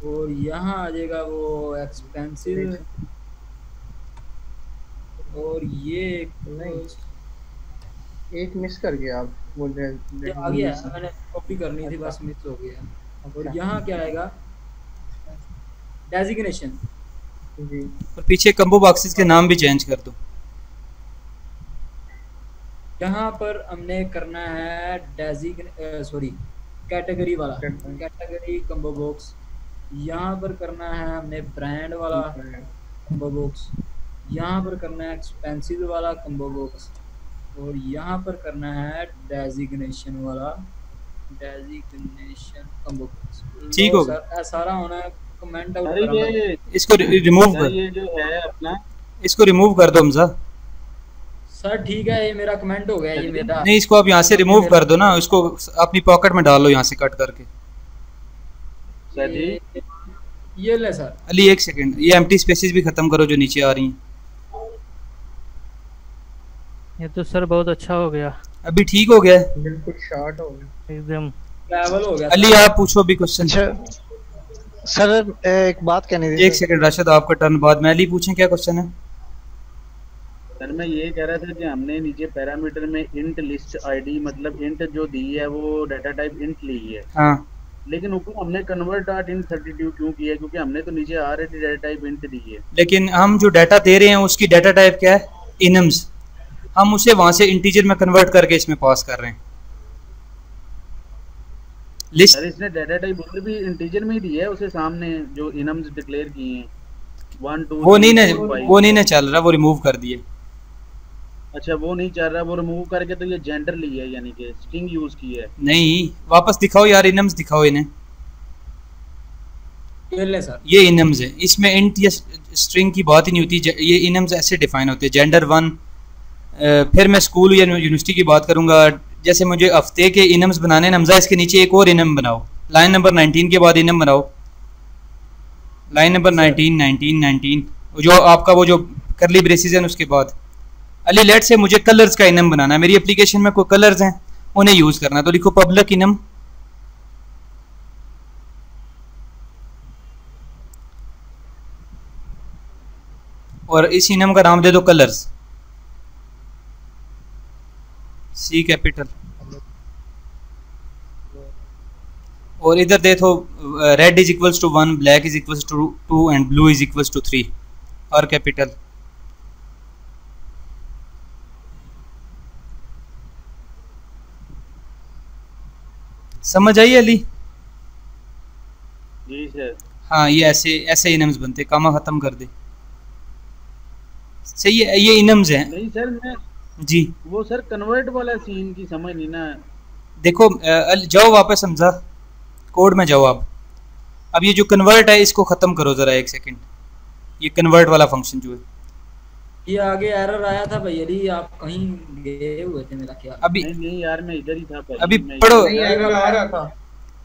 और यहाँ आ जाएगा वो एक्सपेंसिव, और ये एक मिस कर गया आप बोल रहे हैं। आ गया, मैंने कॉपी करनी थी बस मिस हो गया। और यहाँ क्या आएगा? डेजिग्नेशन। और पीछे कम्बो बॉक्सेस के नाम भी चेंज कर दो। यहाँ पर हमने करना है कैटेगरी वाला, कैटेगरी कम्बो बॉक्स। यहाँ पर करना है हमने ब्रांड वाला कम्बो बॉक्स। यहाँ पर करना है एक्सपेंसिव वाला कम्बो बॉक्स। और यहाँ पर करना है डेजिग्नेशन वाला कम्बो बॉक्स। ठीक हो गया? सारा होना है। कमेंट आउट इसको रिमूव कर, ये जो है अपना, इसको रिमूव कर दो हमजा। सर ठीक है, ये मेरा कमेंट हो गया। ये मेरा नहीं, इसको आप यहाँ से रिमूव कर दो ना, इसको अपनी पॉकेट में डाल लो यहाँ से कट करके। सर जी ये ले सर। अली एक सेकंड, ये एम्प्टी स्पेसेस भी खत्म करो जो नीचे आ रही हैं। ये तो सर बहुत अच्छा हो गया। अभी ठीक हो गया? बिल्कुल शॉर्ट हो गया, एकदम लेवल हो गया। अली आप पूछो भी क्वेश्चन। सर एक बात कहनी थी। एक सेकंड राशिद, आपका टर्न बाद में। अली पूछें, क्या क्वेश्चन है? सर मैं ये कह रहा था कि हमने नीचे पैरामीटर में इंट लिस्ट आईडी, मतलब इंट जो दी है वो डाटा टाइप इंट ली है। हाँ, लेकिन ऊपर हमने कन्वर्ट डॉट इन 32 क्यों किया है? क्योंकि हमने तो नीचे ऑलरेडी डाटा टाइप इंट दी है। लेकिन हम जो डाटा दे रहे हैं उसकी डाटा टाइप क्या है? इनम्स। हम उसे वहां से इंटीजर में कन्वर्ट करके इसमें पास कर रहे हैं। लिस्ट सर इसने डाटा टाइप उधर भी इंटीजर में ही दिया है उसे सामने जो इनम्स डिक्लेयर किए हैं 1 2 वो नहीं 3 ना 4 5। वो नहीं ना चल रहा, वो रिमूव कर दिए। अच्छा वो नहीं चल रहा, वो रिमूव करके तो ये जेंडर लिया है यानी कि स्ट्रिंग यूज की है। नहीं वापस दिखाओ यार, इनम्स दिखाओ इन्हें। ले सर ये इनम्स है, इसमें इंट या स्ट्रिंग की बात ही नहीं होती। ये इनम्स ऐसे डिफाइन होते हैं, जेंडर 1। फिर मैं स्कूल या यूनिवर्सिटी की बात करूंगा। जैसे मुझे हफ्ते के इनम्स बनाने हैं, हमजा इसके नीचे एक और इनम बनाओ, लाइन नंबर 19 के बाद इनम बनाओ, लाइन नंबर 19 19 19, जो आपका वो जो करली ब्रेसेस हैं उसके बाद। अली लेट से मुझे कलर्स का इनम बनाना है, मेरी एप्लीकेशन में कोई कलर्स हैं उन्हें यूज करना है, तो लिखो पब्लिक इनम, और इस इनम का नाम दे दो कलर्स, सी कैपिटल। और इधर देखो red is equals to 1, black is equals to 2 and blue is equals to 3, और कैपिटल। समझ आई अली? जी सर। हाँ ये ऐसे ऐसे इनम्स बनते, कामा खत्म कर दे। सही है, ये इनम्स हैं। नहीं सर मैं जी वो सर कन्वर्ट वाला सीन की समझ नहीं ना। देखो जाओ वापस समझा, कोड में जाओ आप। अब ये जो कन्वर्ट है इसको खत्म करो जरा, एक सेकंड। ये कन्वर्ट वाला फंक्शन जो है, ये आगे एरर आया था भैया जी, आप कहीं गए हुए थे मेरा ख्याल। अभी नहीं यार मैं इधर ही था पहले। अभी मैं पढ़ो, एरर आ रहा था।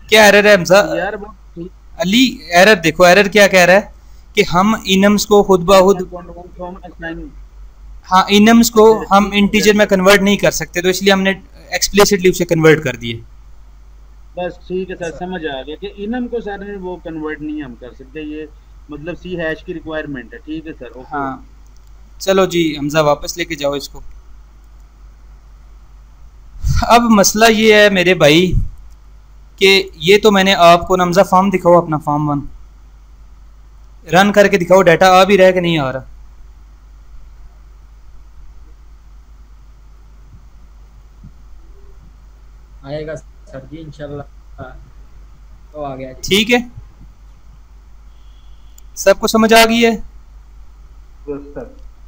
क्या एरर है हमजा? यार वो अली एरर देखो, एरर क्या कह रहा है कि हम इनम्स को खुद ब खुद, हाँ इनम्स को हम इंटीजर में कन्वर्ट नहीं कर सकते, तो इसलिए हमने एक्सप्लिसिटली उसे कन्वर्ट कर दिए। बस ठीक है सर, समझ आ गया कि इनम को सर वो कन्वर्ट नहीं हम कर सकते, ये मतलब सी हैश की रिक्वायरमेंट है। ठीक है सर, ओके। हाँ चलो जी हमजा वापस लेके जाओ इसको। अब मसला ये है मेरे भाई कि ये तो मैंने आपको, हमजा फॉर्म दिखाओ अपना, फॉर्म 1 रन करके दिखाओ, डाटा आ भी रहा है कि नहीं आ रहा। आएगा सर जी इंशाल्लाह, तो आ गया जी। ठीक है, सबको समझ आ गई है?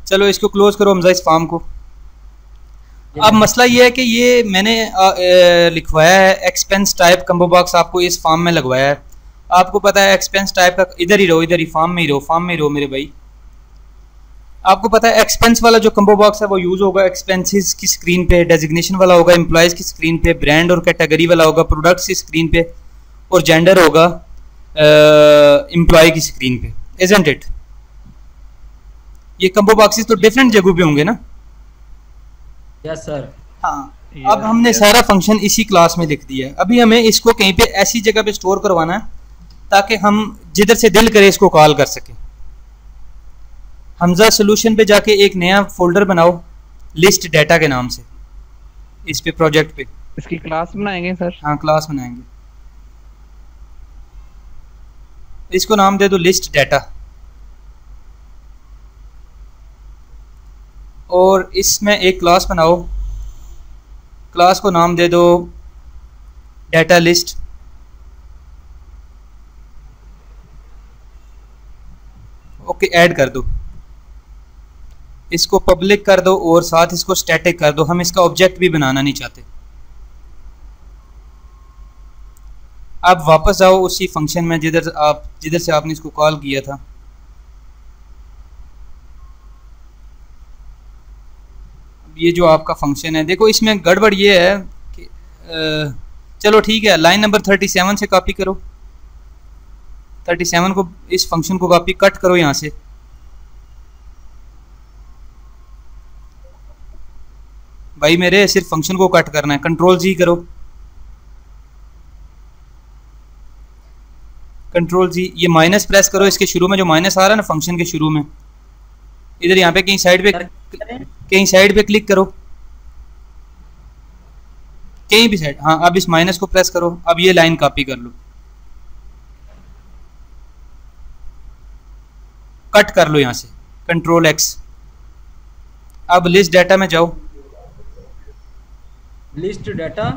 चलो इसको क्लोज करो हमजा, इस फॉर्म को। अब मसला ये है कि ये मैंने लिखवाया है एक्सपेंस टाइप कम्बो बॉक्स, आपको इस फॉर्म में लगवाया है। आपको पता है एक्सपेंस टाइप का, इधर ही रहो, इधर ही फॉर्म में ही रहो, फॉर्म में ही रहो मेरे भाई। आपको पता है एक्सपेंस वाला जो कम्बो बॉक्स है वो यूज होगा एक्सपेंसेस की स्क्रीन पे, डेजिग्नेशन वाला होगा एम्प्लॉयज की स्क्रीन पे, ब्रांड और कैटेगरी वाला होगा प्रोडक्ट्स की स्क्रीन पे, और जेंडर होगा एम्प्लॉय की स्क्रीन पे, इजंट इट? ये कम्बो बॉक्सेस तो डिफरेंट जगहों पे होंगे ना? Yes sir. हाँ अब हमने सारा फंक्शन इसी क्लास में लिख दिया है। अभी हमें इसको कहीं पे ऐसी जगह पे स्टोर करवाना है ताकि हम जिधर से दिल करे इसको कॉल कर सकें। हमजा सोल्यूशन पे जाके एक नया फोल्डर बनाओ लिस्ट डाटा के नाम से, इस पे प्रोजेक्ट पे। इसकी क्लास बनाएंगे सर? हाँ क्लास बनाएंगे, इसको नाम दे दो लिस्ट डाटा, और इसमें एक क्लास बनाओ, क्लास को नाम दे दो डाटा लिस्ट। ओके ऐड कर दो, इसको पब्लिक कर दो और साथ इसको स्टैटिक कर दो, हम इसका ऑब्जेक्ट भी बनाना नहीं चाहते। अब वापस आओ उसी फंक्शन में जिधर से आपने इसको कॉल किया था। ये जो आपका फंक्शन है देखो, इसमें गड़बड़ ये है कि चलो ठीक है, लाइन नंबर 37 से कॉपी करो, 37 को, इस फंक्शन को कॉपी कट करो यहाँ से। भाई मेरे सिर्फ फंक्शन को कट करना है, कंट्रोल जी करो, कंट्रोल जी। ये माइनस प्रेस करो, इसके शुरू में जो माइनस आ रहा है ना फंक्शन के शुरू में, इधर यहाँ पे कहीं साइड पे क्लिक करो, कहीं भी साइड। हाँ अब इस माइनस को प्रेस करो, अब ये लाइन कॉपी कर लो, कट कर लो यहाँ से, कंट्रोल एक्स। अब लिस्ट डाटा में जाओ, लिस्ट डाटा,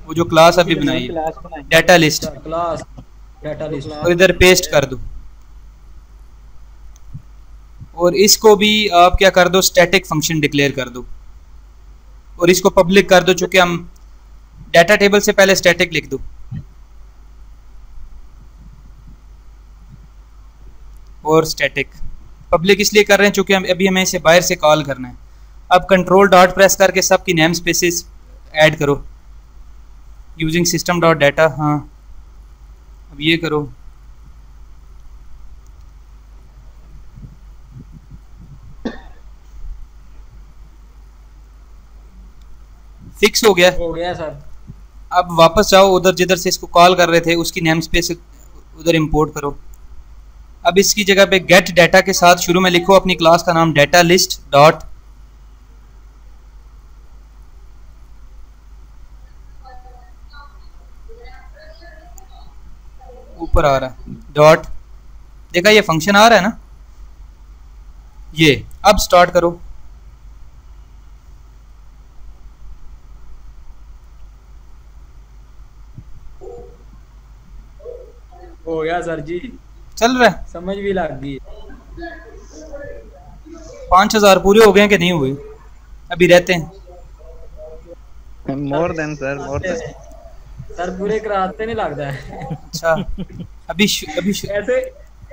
वो जो क्लास अभी बनाई है, data list, class data list, और इधर पेस्ट कर दो। और इसको भी आप क्या कर दो, स्टैटिक फंक्शन डिक्लेयर कर दो और इसको पब्लिक कर दो। चूंकि हम डाटा टेबल से पहले स्टैटिक लिख दो और स्टैटिक पब्लिक इसलिए कर रहे हैं चूंकि हम अभी हमें इसे बाहर से कॉल करना है। अब कंट्रोल डॉट प्रेस करके सबकी नेम स्पेसिस ऐड करो यूजिंग सिस्टम डॉट डाटा। हाँ अब ये करो, फिक्स हो गया सर। अब वापस जाओ उधर जिधर से इसको कॉल कर रहे थे, उसकी नेम स्पेस उधर इंपोर्ट करो। अब इसकी जगह पे गेट डाटा के साथ शुरू में लिखो अपनी क्लास का नाम डाटा लिस्ट डॉट, ऊपर आ रहा है डॉट, देखा ये फंक्शन आ रहा है ना, ये अब स्टार्ट करो। हो गया सर जी, चल रहा है, समझ भी लग गई। 5000 पूरे हो गए कि नहीं हुए? अभी रहते हैं more than sir, more than sir, पूरे कराते नहीं लगता है। अच्छा अभी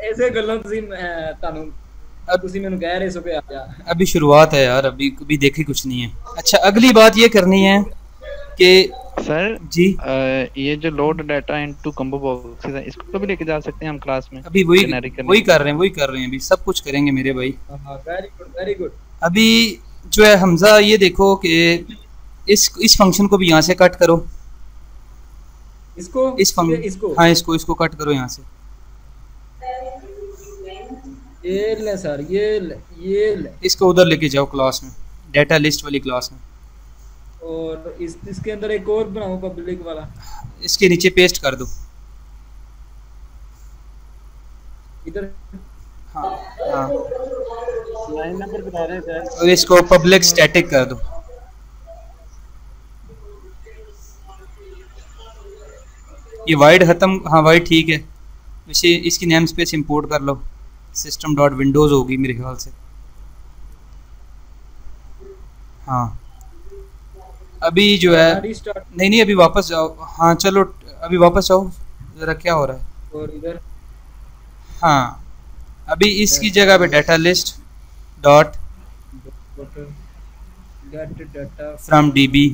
ऐसे गल्लों ਤੁਸੀਂ ਤੁਹਾਨੂੰ ਤੁਸੀਂ ਮੈਨੂੰ ਕਹਿ ਰਹੇ ਸੋ ਕਿ ਆ ਜਾ। अभी शुरुआत है यार, अभी देखी कुछ नहीं है। अच्छा अगली बात ये करनी है कि सर जी ये जो load data into combo boxes है, इसको भी लेके जा सकते हैं हम क्लास में? अभी वही कर रहे हैं अभी सब कुछ करेंगे मेरे भाई। Very good. अभी जो है हमजा, ये देखो कि इस फंक्शन को भी यहाँ से कट करो, इसको हाँ इसको कट करो यहाँ से। ये ले सर, ये ले। इसको उधर लेके जाओ क्लास में, डाटा लिस्ट वाली क्लास में, और इसके अंदर एक और बनाओ पब्लिक वाला, इसके नीचे पेस्ट कर दो। इधर हाँ लाइन नंबर बता रहे हैं सर, और इसको पब्लिक स्टैटिक कर दो। ये वाइड खत्म, हाँ वाइड ठीक है। वैसे इसकी नेम स्पेस इंपोर्ट कर लो, सिस्टम डॉट विंडोज होगी मेरे ख्याल से। हाँ अभी जो है नहीं अभी वापस जाओ। हाँ चलो अभी वापस जाओ जरा, क्या हो रहा है। और इधर हाँ अभी इसकी जगह पे data list dot from dB,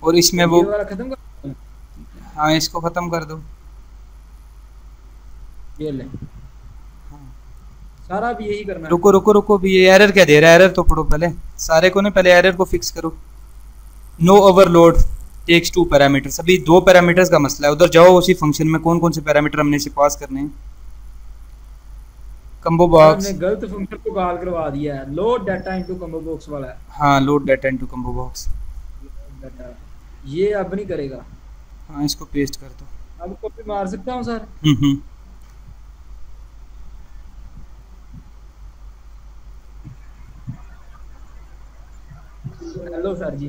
और इसमें वो खत्म कर, हाँ इसको खत्म कर दो। ये ले सारा भी यही करना है। रुको भी, ये एरर क्या दे रहा है? एरर तो पढ़ो पहले सारे को, नहीं पहले एरर को फिक्स करो। नो ओवरलोड टेक्स 2 पैरामीटर्स, अभी 2 पैरामीटर्स का मसला है। उधर जाओ उसी फंक्शन में कौन कौन से पैरामीटर हमने इसे पास करने हैं। कम्बो बॉक्स हमने गलत फंक्शन को कॉल करवा दिया है, load data into combo box वाला है। हाँ load data into combo box, ये अब नहीं करेगा। हाँ इसको पेस्ट कर दो। अब कॉपी मार सकता हूँ सर? हेलो सर जी।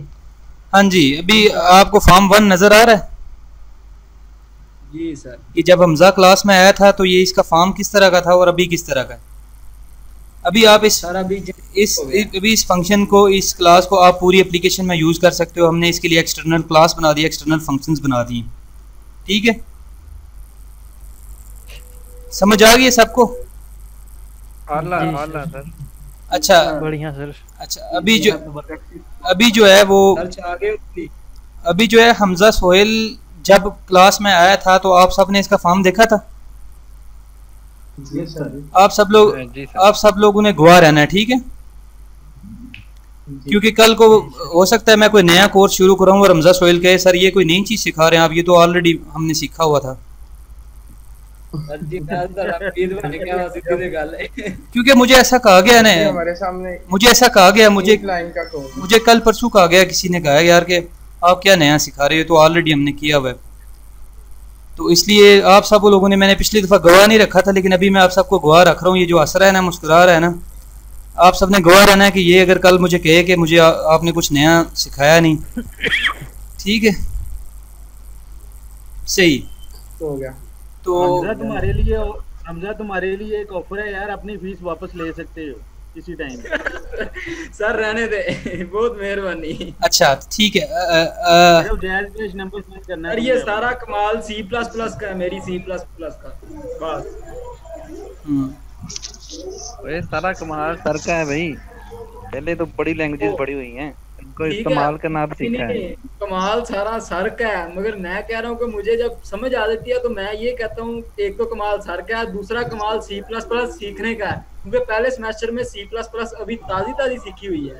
हाँ जी, अभी आपको फॉर्म 1 नजर आ रहा है? जी सर। कि जब हमजा क्लास में आया था तो ये इसका फॉर्म किस तरह का था और अभी किस तरह का है। अभी आप इस फंक्शन को, इस क्लास को आप पूरी एप्लीकेशन में यूज कर सकते हो। हमने इसके लिए एक्सटर्नल क्लास बना दी, एक्सटर्नल फंक्शंस बना दिए। ठीक है, समझ आ गई सबको? सर। अच्छा बढ़िया सर। अच्छा अभी जो है वो, अभी जो है हमजा सोहेल जब क्लास में आया था तो आप सब ने इसका फॉर्म देखा था? जी सर। आप सब लोग उन्हें गवाह रहना है, ठीक है? क्योंकि कल को हो सकता है मैं कोई नया कोर्स शुरू कराऊं और हमजा सोहेल कहे सर ये कोई नई चीज सिखा रहे हैं आप, ये तो ऑलरेडी हमने सीखा हुआ था। क्योंकि मुझे ऐसा कहा गया ना, हमारे सामने मुझे ऐसा कहा गया, मुझे कल परसों कहा गया, किसी ने कहा यार कि आप क्या नया सिखा रहे हो, तो ऑलरेडी हमने किया हुआ है। तो इसलिए आप सब लोगों ने, मैंने पिछली दफ़ा गवाह नहीं रखा था लेकिन अभी मैं आप सबको गवाह रख रहा हूँ। ये जो हंस रहा है ना, मुस्कुरा रहा है ना, आप सब ने गवाह रहना है कि ये अगर कल मुझे कहे कि मुझे आपने कुछ नया सिखाया नहीं ठीक है, सही तो हो गया। तो हमजा तुम्हारे लिए एक ऑफर है यार, अपनी फीस वापस ले सकते हो किसी टाइम। सर रहने दे, बहुत मेहरबानी। अच्छा ठीक है, जायज नंबर सेंड करना है। ये सारा कमाल C++ का है, मेरी C++ का बस। ये सारा कमाल सर का है भाई, पहले तो बड़ी लैंग्वेजेस पढ़ी हुई हैं, इनको इस्तेमाल करना भी सीखा है। कमाल सारा सर का है, मगर मैं कह रहा हूँ कि मुझे जब समझ आ जाती है तो मैं ये कहता हूँ एक तो कमाल सर का है, दूसरा कमाल C++ सीखने का है, क्योंकि पहले सेमेस्टर में C++ अभी ताजी सीखी हुई है।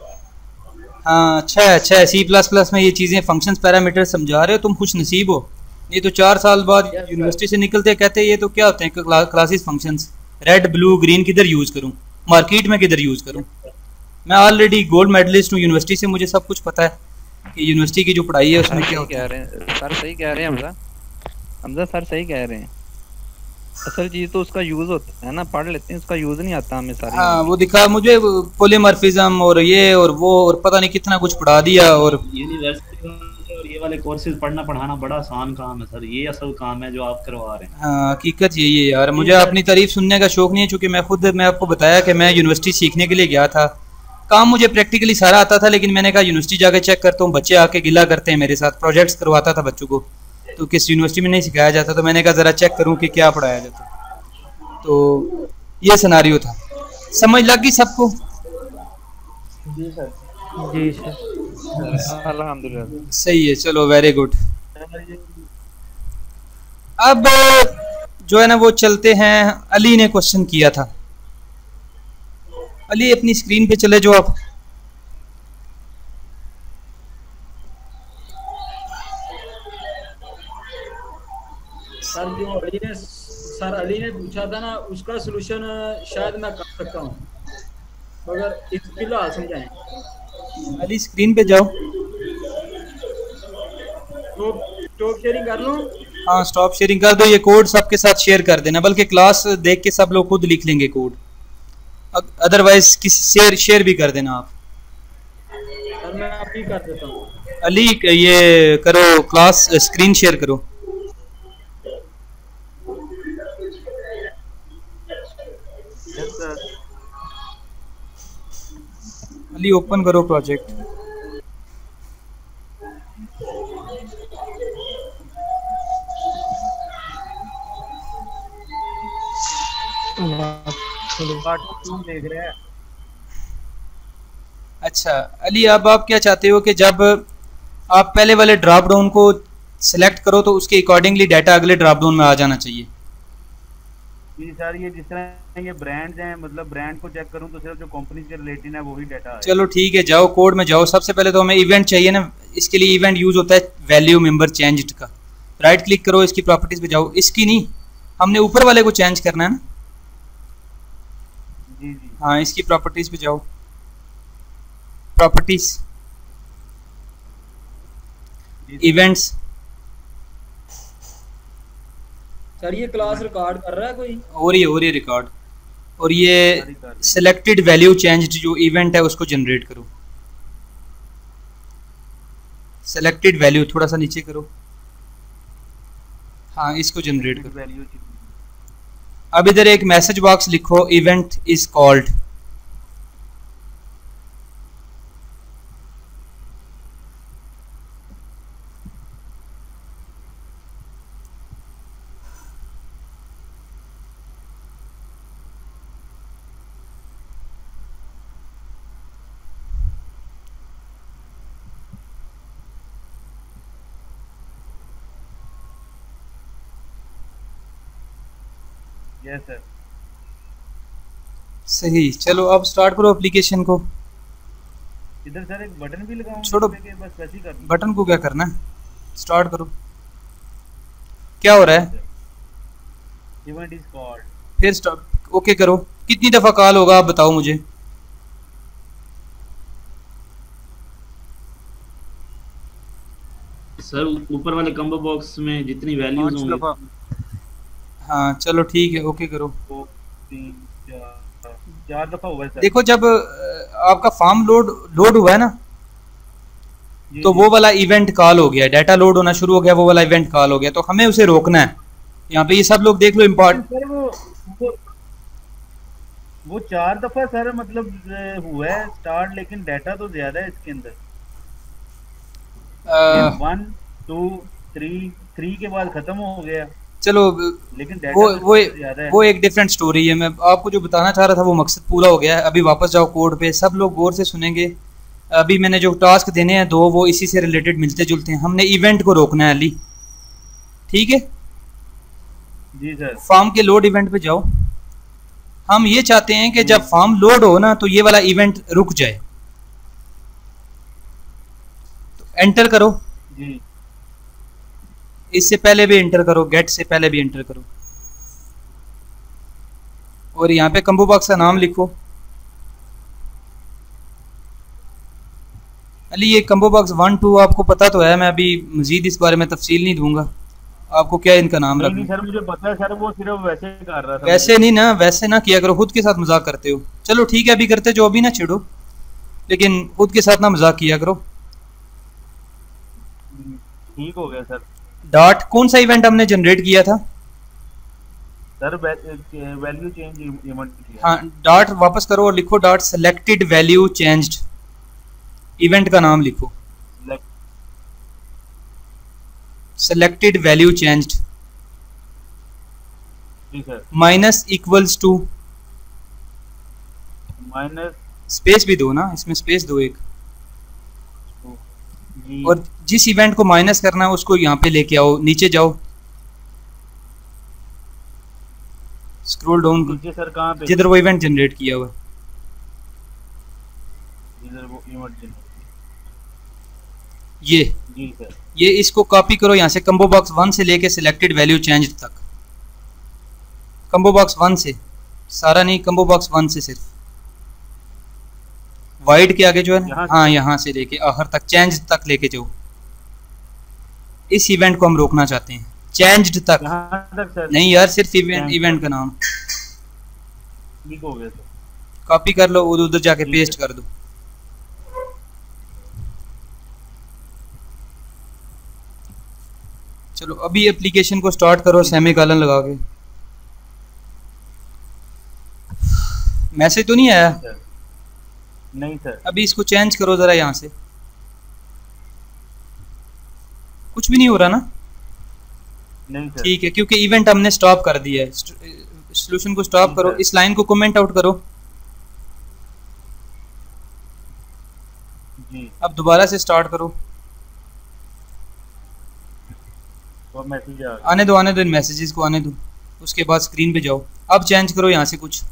हाँ अच्छा है, अच्छा है। C++ में ये चीज़ें फंक्शंस पैरामीटर समझा रहे हो, तुम खुश नसीब हो। ये तो 4 साल बाद यूनिवर्सिटी से निकलते कहते हैं ये तो क्या होते हैं classes functions, red blue green किधर यूज़ करूँ, मार्केट में किधर यूज़ करूँ। मैं ऑलरेडी गोल्ड मेडलिस्ट हूँ यूनिवर्सिटी से, मुझे सब कुछ पता है कि यूनिवर्सिटी की जो पढ़ाई है उसमें क्या कह रहे हैं सर, सही कह रहे हैं हमजा सर सही कह रहे हैं। असल चीज तो उसका यूज होता है ना, पढ़ लेते हैं, उसका यूज नहीं आता हमें सारी। हाँ वो दिखा मुझे पॉलीमॉर्फिज्म और ये और वो और पता नहीं कितना कुछ पढ़ा दिया। और यूनिवर्सिटी और ये वाले कोर्सेज पढ़ना पढ़ाना बड़ा आसान काम है सर, ये असल काम है जो आप करवा रहे हैं। हाँ हकीकत यही है यार, मुझे अपनी तारीफ सुनने का शौक नहीं है, चूँकि मैं आपको बताया कि मैं यूनिवर्सिटी सीखने के लिए गया था, काम मुझे प्रैक्टिकली सारा आता था, लेकिन मैंने कहा यूनिवर्सिटी जाके चेक करता हूँ, बच्चे आके गिला करते हैं मेरे साथ, प्रोजेक्ट्स करवाता था बच्चों को, तो किस यूनिवर्सिटी में नहीं सिखाया जाता, तो मैंने कहा ज़रा चेक करूँ कि क्या पढ़ाया जाता। तो ये सिनारियो था, समझ लग गई सबको? जी सर। जी सर, अल्हम्दुलिल्लाह सही है, चलो वेरी गुड। अब जो है ना वो चलते हैं, अली ने क्वेश्चन किया था, अली अपनी स्क्रीन पे चले जो आप। सर अली ने पूछा था ना, उसका सलूशन शायद मैं कर सकता हूँ, मगर इस फिलहाल समझाएं। अली स्क्रीन पे जाओ। तो स्टॉप शेयरिंग कर लूँ? हाँ स्टॉप शेयरिंग कर दो, ये कोड सबके साथ शेयर कर देना, बल्कि क्लास देख के सब लोग खुद लिख लेंगे कोड, अदरवाइज किसी शेयर भी कर देना आप। सर मैं अभी कर देता हूँ। अली ये करो, क्लास स्क्रीन शेयर करो। अली ओपन करो प्रोजेक्ट। देख रहे हैं। अच्छा अली, अब आप क्या चाहते हो कि जब आप पहले वाले ड्रॉप डाउन को सिलेक्ट करो तो उसके अकॉर्डिंगली डाटा अगले ड्रॉप डाउन में आ जाना चाहिए? जी सर, ये जिस तरह ये ब्रांड्स हैं, मतलब ब्रांड को चेक करूं तो सिर्फ जो कंपनी से रिलेटेड है वही डाटा है। चलो ठीक है, जाओ कोड में जाओ। सबसे पहले तो हमें इवेंट चाहिए ना, इसके लिए इवेंट यूज होता है वैल्यू मेंबर चेंज्ड का। राइट क्लिक करो, इसकी प्रॉपर्टीज पे जाओ, इसकी नहीं, हमने ऊपर वाले को चेंज करना है ना। जी जी हाँ इसकी प्रॉपर्टीज पे जाओ, प्रॉपर्टीज, इवेंट्स। सर ये क्लास रिकॉर्ड कर रहा है कोई? और ये रिकॉर्ड, और ये सिलेक्टेड वैल्यू चेंज्ड जो इवेंट है उसको जनरेट करो। सिलेक्टेड वैल्यू थोड़ा सा नीचे करो, हाँ इसको जनरेट करो। अब इधर एक मैसेज बॉक्स लिखो, event is called. Yes sir. सही, चलो अब स्टार्ट करो एप्लीकेशन को। इधर सर एक बटन भी लगाऊं? छोड़ो, बस वैसे ही कर दूं। बटन को क्या करना है, स्टार्ट करो। क्या हो रहा है? Event is called. फिर स्टार्ट ओके करो। कितनी दफा कॉल होगा आप बताओ मुझे? सर ऊपर वाले कॉम्बो बॉक्स में जितनी वैल्यूज होंगी। हाँ चलो ठीक है, ओके करो। 4 दफा हुआ है सर। देखो जब आपका फॉर्म लोड हुआ है ना, तो वो वाला इवेंट कॉल हो गया, डाटा लोड होना शुरू हो गया, वो वाला इवेंट कॉल हो गया, तो हमें उसे रोकना है। यहाँ पे ये सब लोग देख लो इम्पोर्टेंट। सर वो 4 दफा सर मतलब हुआ है स्टार्ट, लेकिन डाटा तो ज्यादा है इसके अंदर। 1 2 3 के बाद खत्म हो गया। चलो लेकिन वो एक डिफरेंट स्टोरी है। मैं आपको जो बताना चाह रहा था वो मकसद पूरा हो गया है। अभी वापस जाओ कोड पे, सब लोग गौर से सुनेंगे। अभी मैंने जो टास्क देने हैं 2 वो इसी से रिलेटेड मिलते जुलते हैं। हमने इवेंट को रोकना है अली, ठीक है जी सर। फॉर्म के लोड इवेंट पे जाओ। हम ये चाहते हैं कि जब फॉर्म लोड हो ना तो ये वाला इवेंट रुक जाए, तो एंटर करो जी। इससे पहले भी एंटर करो, गेट से पहले भी एंटर करो, और यहाँ पे कंबो बॉक्स का नाम लिखो। अली ये कंबो बॉक्स 1 2 आपको पता तो है, मैं अभी मजीद इस बारे में तफसील नहीं दूंगा। आपको क्या इनका नाम रखना? नहीं सर मुझे पता है सर, वो सिर्फ वैसे ही कर रहा था। वैसे नहीं ना, वैसे ना किया करो, खुद के साथ मजाक करते हो। चलो ठीक है अभी करते जो, अभी ना छिड़ो, लेकिन खुद के साथ ना मजाक किया करो। ठीक हो गया सर। डॉट कौन सा इवेंट हमने जनरेट किया था सर? वैल्यू चेंज इवेंट किया। हाँ, डॉट वापस करो और लिखो dot selected value changed, event का नाम लिखो selected value changed minus equals to, minus space भी दो ना, इसमें स्पेस दो एक, और जिस इवेंट को माइनस करना है उसको यहाँ पे लेके आओ, नीचे जाओ, स्क्रॉल डाउन नीचे सर कहाँ पे? जिधर वो इवेंट जनरेट किया हुआ, जिधर वो इवेंट ये जी सर। ये इसको कॉपी करो यहाँ से, कंबो बॉक्स 1 से लेके सिलेक्टेड वैल्यू चेंज तक, कंबो बॉक्स 1 से, सारा नहीं, कंबो बॉक्स 1 से सिर्फ वाइड के आगे जो है, हाँ यहाँ से लेके आखिर तक चेंज तक लेके जाओ। इस इवेंट को हम रोकना चाहते हैं, चेंज्ड तक नहीं यार, सिर्फ इवेंट का नाम। ठीक हो गया सर। कॉपी कर लो, उधर जाके पेस्ट कर दो। चलो अभी एप्लीकेशन को स्टार्ट करो सेमीकोलन लगा के। मैसेज तो नहीं आया? नहीं सर। अभी इसको चेंज करो जरा यहाँ से, कुछ भी नहीं हो रहा ना? नहीं सर। ठीक है, क्योंकि इवेंट हमने स्टॉप कर दिया है। सॉल्यूशन को स्टॉप करो, इस लाइन को कमेंट आउट करो जी। अब दोबारा से स्टार्ट करो, और मैसेज आने दो इन मैसेजेस को आने दो, उसके बाद स्क्रीन पे जाओ। अब चेंज करो यहाँ से कुछ,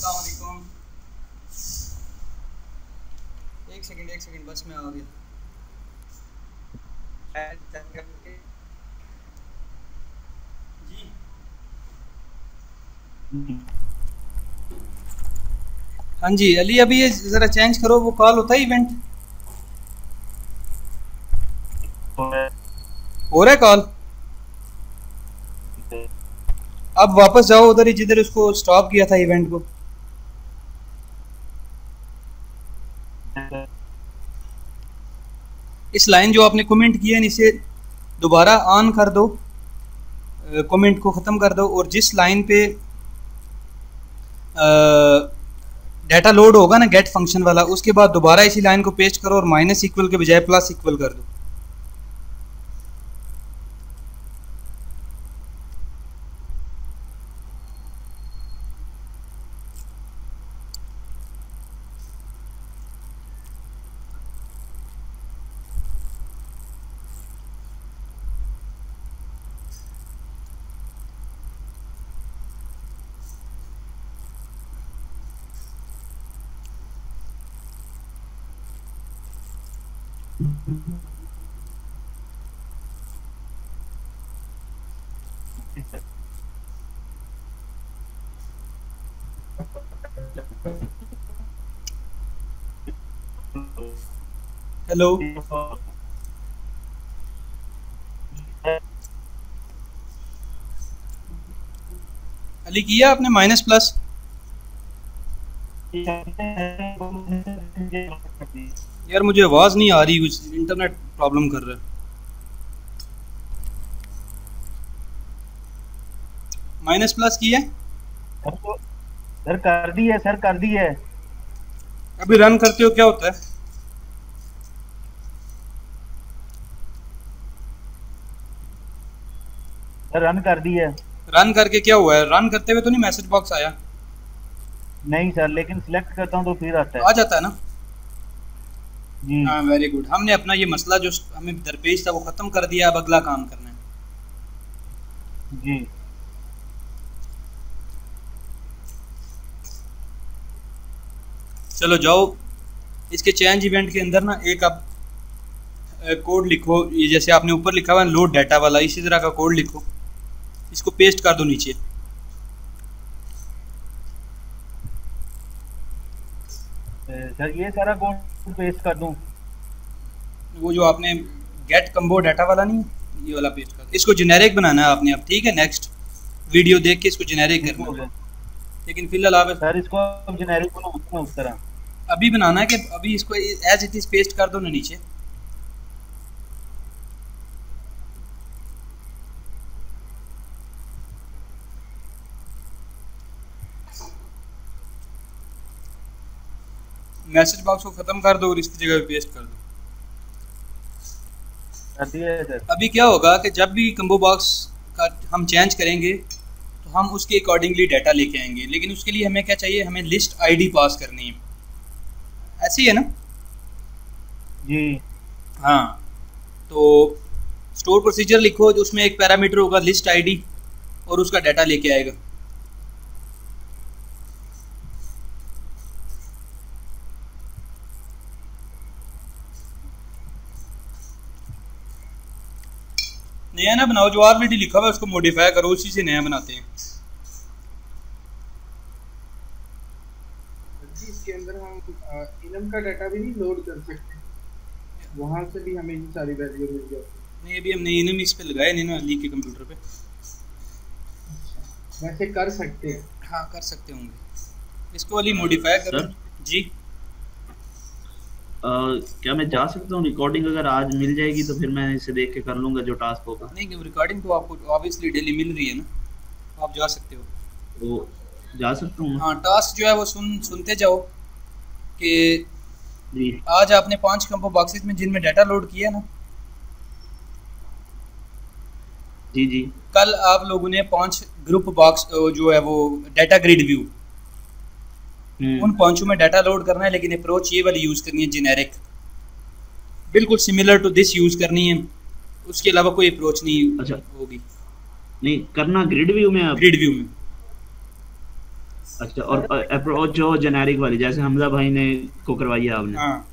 अस्सलाम वालेकुम। एक सेकंड बस मैं आ गया। जी हाँ जी अली, अभी ये जरा चेंज करो, वो कॉल होता है इवेंट हो रहा है कॉल। अब वापस जाओ उधर ही जिधर उसको स्टॉप किया था इवेंट को। इस लाइन जो आपने कमेंट किया है इसे दोबारा ऑन कर दो, कमेंट को ख़त्म कर दो, और जिस लाइन पे डाटा लोड होगा ना गेट फंक्शन वाला, उसके बाद दोबारा इसी लाइन को पेस्ट करो और माइनस इक्वल के बजाय प्लस इक्वल कर दो। हेलो अली, किया आपने माइनस प्लस? यार मुझे आवाज़ नहीं आ रही, कुछ इंटरनेट प्रॉब्लम कर रहा है। माइनस प्लस किया सर? कर दी है सर, कर दी है। अभी रन करते हो क्या होता है? रन कर दी है। रन करके क्या हुआ है? रन करते हुए तो नहीं मैसेज बॉक्स आया? नहीं सर, लेकिन सिलेक्ट करता हूँ तो फिर आता है। आ जाता है ना जी। हाँ वेरी गुड। हमने अपना ये मसला जो हमें दरपेश था वो ख़त्म कर दिया, अब अगला काम करना है। जी चलो जाओ, इसके चेंज इवेंट के अंदर ना एक आप कोड लिखो, ये जैसे आपने ऊपर लिखा हुआ है लोड डाटा वाला, इसी तरह का कोड लिखो, इसको पेस्ट कर दो नीचे। सर ये सारा कोड पेस्ट कर दूं? वो जो आपने गेट कम्बो डाटा वाला नहीं है, ये वाला पेस्ट कर, इसको जेनेरिक बनाना है आपने अब, ठीक है? नेक्स्ट वीडियो देख के इसको जेनेरिक करना है, लेकिन फिलहाल आप सर इसको जेनेरिक बनाऊंगा उस तरह। अभी बनाना है कि अभी इसको एज इट इज पेस्ट कर दो ना नीचे। मैसेज बॉक्स को खत्म कर दो और इसकी जगह पे पेस्ट कर दो। अभी क्या होगा कि जब भी कम्बो बॉक्स का हम चेंज करेंगे तो हम उसके अकॉर्डिंगली डाटा लेके आएंगे, लेकिन उसके लिए हमें क्या चाहिए? हमें लिस्ट आईडी पास करनी है, ऐसे ही है ना जी? हाँ, तो स्टोर प्रोसीजर लिखो, जो उसमें एक पैरामीटर होगा लिस्ट आईडी और उसका डाटा लेके आएगा। नया ना बनाओ, जो ऑलरेडी लिखा हुआ है उसको मॉडिफाई करो, उसी से नया बनाते हैं। इसके अंदर हम इनम का डाटा भी नहीं लोड कर सकते, वहां से भी हमें ये सारी वैल्यू मिल जाती। नहीं, अभी हमने इनम इस पे लगाया नहीं ना, अली के कंप्यूटर पे। वैसे कर सकते हैं? हाँ कर सकते होंगे, इसको अली मॉडिफाई करो जी। क्या मैं जा सकता हूँ? रिकॉर्डिंग अगर आज मिल जाएगी तो फिर मैं इसे देख के कर लूंगा जो टास्क होगा। नहीं, रिकॉर्डिंग तो आपको ऑब्वियसली डेली मिल रही है ना, आप जा सकते हो। तो जा सकता हूँ? हाँ, टास्क जो है वो सुनते जाओ कि जी। आज आपने 5 कम्बो बॉक्सेस में जिनमें डाटा लोड किया ना, जी जी, कल आप लोगों ने 5 ग्रुप बॉक्स जो है वो डाटा ग्रिड व्यू, उन 5 में डाटा लोड करना है, लेकिन अप्रोच ये वाली यूज़ करनी है जेनेरिक, बिल्कुल सिमिलर टू दिस यूज़ करनी है, उसके अलावा कोई अप्रोच नहीं होगी। नहीं करना ग्रिड व्यू में, ग्रिड व्यू में अच्छा, और अप्रोच जो जेनेरिक वाली जैसे हमजा भाई ने को करवाई है आपने? हाँ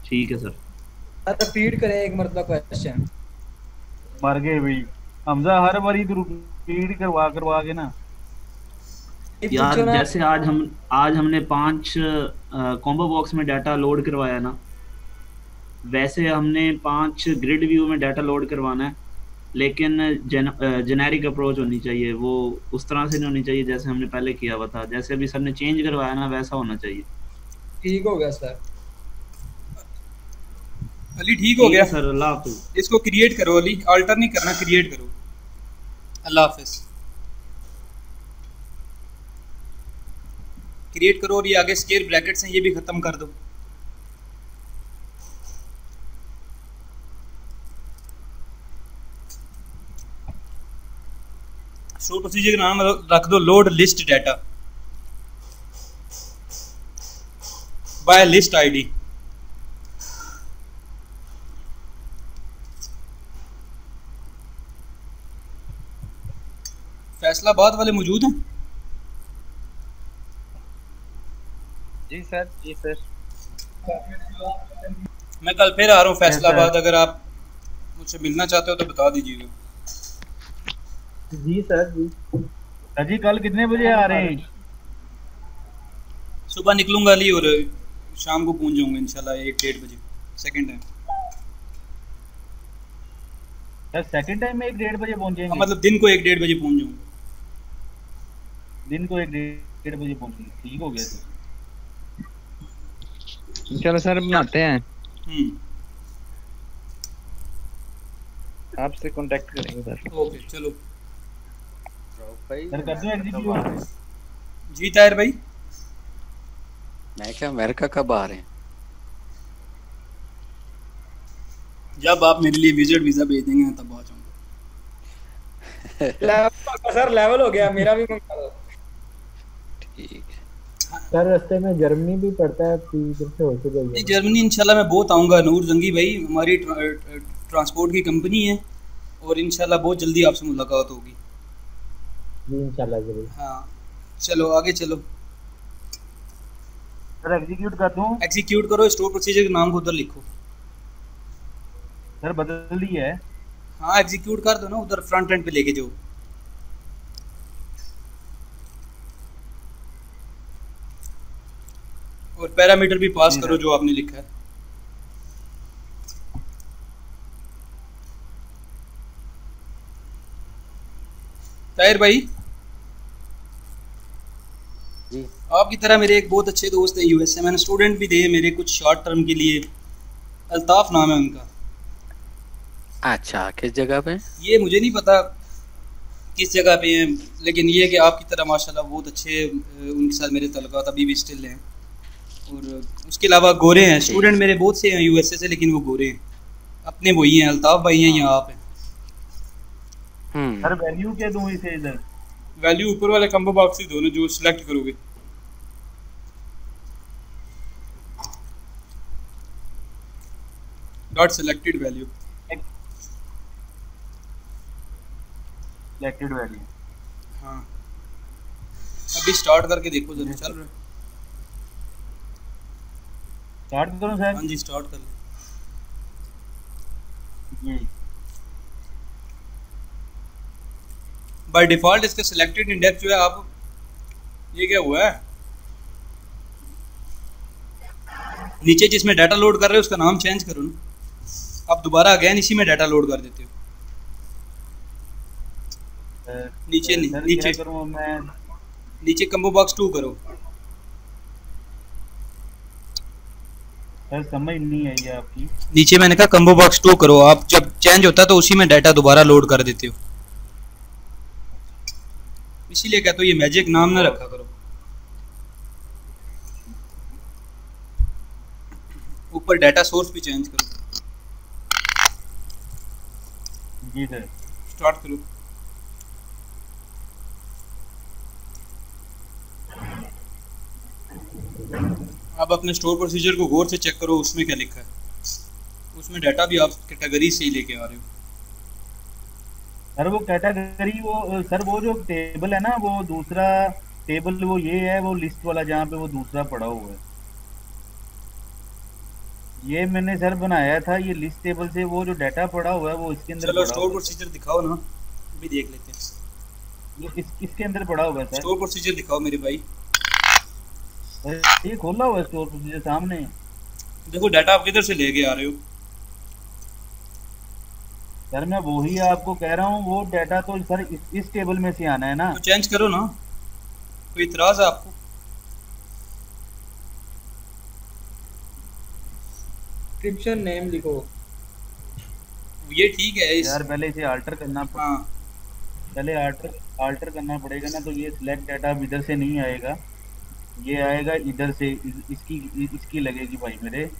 ठीक है सर। रिपीट करें एक मरतबा क्वेश्चन। मर गए भाई हमजा, हर बारी तो रिपीट करवा के ना यार जैसे आज हमने 5 कॉम्बो बॉक्स में डाटा लोड करवाया ना, वैसे हमने 5 ग्रिड व्यू में डाटा लोड करवाना है, लेकिन जेनेरिक अप्रोच होनी चाहिए, वो उस तरह से नहीं होनी चाहिए जैसे हमने पहले किया हुआ था। जैसे अभी सर ने चेंज करवाया ना, वैसा होना चाहिए। ठीक हो गया सर। अली ठीक हो गया सर, अल्लाह हाफिज। इसको क्रिएट करो अली, अल्टर नहीं करना, क्रिएट करो। अल्लाह हाफिज। क्रिएट करो और ये आगे स्क्वायर ब्रैकेट्स हैं ये भी खत्म कर दो। स्टोर प्रोसीजर का नाम रख दो load list data by list ID. Faisalabad वाले मौजूद हैं? जी सर, जी सर। मैं कल फिर आ रहा हूँ फैसलाबाद, अगर आप मुझसे मिलना चाहते हो तो बता दीजिएगा। जी सर जी। सर जी कल कितने बजे आ रहे हैं? सुबह निकलूंगा अली और शाम को पहुंच जाऊंगा इंशाल्लाह 1-1:30 बजे। Second time sir, second time में 1-1:30 बजे पहुंचेंगे? मतलब दिन को 1-1:30 बजे पहुंच जाऊंगा। दिन को 1-1:30 बजे पहुंचेंगे, ठीक हो गया सर। चलो सर बनाते हैं, आपसे कांटेक्ट करेंगे सर। ओके चलो सर, कर दो एग्जीक्यूट। जी ताहिर भाई। मैं क्या अमेरिका कब आ रहे हैं? जब आप मेरे लिए विजिट वीजा भेज देंगे तब आ जाऊंगा। सर लेवल हो गया मेरा भी। ठीक है सर, रास्ते में जर्मनी भी पड़ता है, इधर से होके जाइए। जर्मनी इंशाल्लाह मैं बहुत आऊँगा। नूर जंगी भाई हमारी ट्रांसपोर्ट की कंपनी है और इंशाल्लाह बहुत जल्दी आपसे मुलाकात होगी। जी इंशाल्लाह जरूर। हाँ चलो आगे चलो। सर एग्जीक्यूट कर दूं? एग्जीक्यूट करो। स्टोर प्रोसीजर के नाम को उधर लिखो। सर बदल दी है। हाँ एग्जीक्यूट कर दो ना, उधर फ्रंट एंड पे लेके जाओ। और पैरामीटर भी पास करो जो आपने लिखा है। ताहिर भाई जी, आपकी तरह मेरे एक बहुत अच्छे दोस्त हैं यूएस से, मैंने स्टूडेंट भी थे मेरे कुछ शॉर्ट टर्म के लिए। अल्ताफ नाम है उनका। अच्छा किस जगह पे? ये मुझे नहीं पता किस जगह पे हैं, लेकिन ये है कि आपकी तरह माशाल्लाह बहुत अच्छे उनके साथ मेरे तल्लुकात अभी भी स्टिल हैं। और उसके अलावा गोरे हैं, स्टूडेंट मेरे बहुत से हैं यूएसए से, लेकिन वो गोरे हैं। अपने वही हैं, अल्ताफ भाई हैं, यहाँ आप हैं। सर वैल्यू क्या दूं इसे? इधर वैल्यू ऊपर वाले कॉम्बो बॉक्स से दोनों जो सिलेक्ट करोगे। Dot selected value. Selected value. हाँ अभी स्टार्ट करके देखो जरा चल रहा है। स्टार्ट करो सर। हाँ जी स्टार्ट कर लो। बाय डिफॉल्ट इसका सिलेक्टेड इंडेक्स जो है, आप ये क्या हुआ है नीचे जिसमें डाटा लोड कर रहे हो उसका नाम चेंज करो ना। आप दोबारा अगेन इसी में डाटा लोड कर देते हो। नीचे नीचे करूं मैं? नीचे कम्बो बॉक्स 2 करो। सर समझ नहीं आई है आपकी। नीचे मैंने कहा कम्बो बॉक्स 2 करो। आप जब चेंज होता है तो उसी में डाटा दोबारा लोड कर देते हो, इसीलिए कहते हो ये मैजिक नाम ना रखा करो। ऊपर डाटा सोर्स भी चेंज करो। जी सर। स्टार्ट करो। अब अपने स्टोर प्रोसीजर को गौर से चेक करो, उसमें क्या लिखा है। उसमें डाटा भी आप कैटेगरी से ही लेके आ रहे हो। सर वो कैटेगरी वो सर वो जो टेबल है ना वो दूसरा टेबल वो ये है वो लिस्ट वाला जहाँ पे वो दूसरा पड़ा हुआ है ये मैंने सर बनाया था ये लिस्ट टेबल से वो जो डाटा पड़ा हुआ है वो इसके अंदर चलो स्टोर प्रोसीजर दिखाओ ना भी देख लेते हैं ये इसके अंदर पड़ा हुआ है सर स्टोर प्रोसीजर दिखाओ मेरे भाई ये खोला हुआ है स्टोर प्रोसीजर सामने देखो डाटा आप किधर से लेके आ रहे हो सर मैं वही आपको कह रहा हूँ वो डाटा तो सर इस टेबल में से आना है ना तो चेंज करो ना कोई इतराज है आपको डिस्क्रिप्शन नेम लिखो ये ठीक है यार पहले इसे अल्टर करना पहले अल्टर करना पड़ेगा ना तो ये सिलेक्ट डाटा इधर से नहीं आएगा ये आएगा इधर से इसकी लगेगी भाई मेरे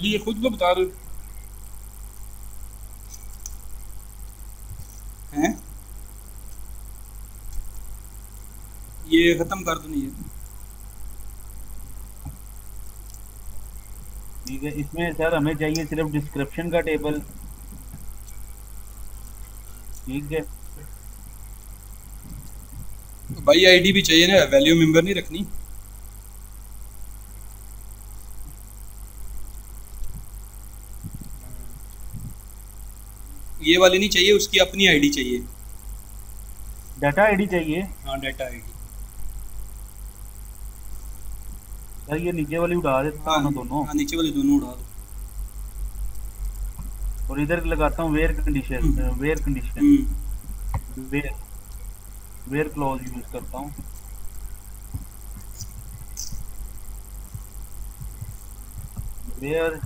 ये खुद को बता रहे हैं ये खत्म कर दो नहीं ठीक है इसमें सर हमें चाहिए सिर्फ डिस्क्रिप्शन का टेबल ठीक है भाई आईडी भी चाहिए ना वैल्यू मेंबर नहीं रखनी ये वाली नहीं चाहिए उसकी अपनी आईडी चाहिए डाटा आईडी चाहिए हाँ डाटा आईडी सर ये नीचे वाली उड़ा देता हूँ दोनों हाँ नीचे वाली दोनों उड़ा दो और इधर लगाता हूँ where condition where clause use करता हूँ वेयर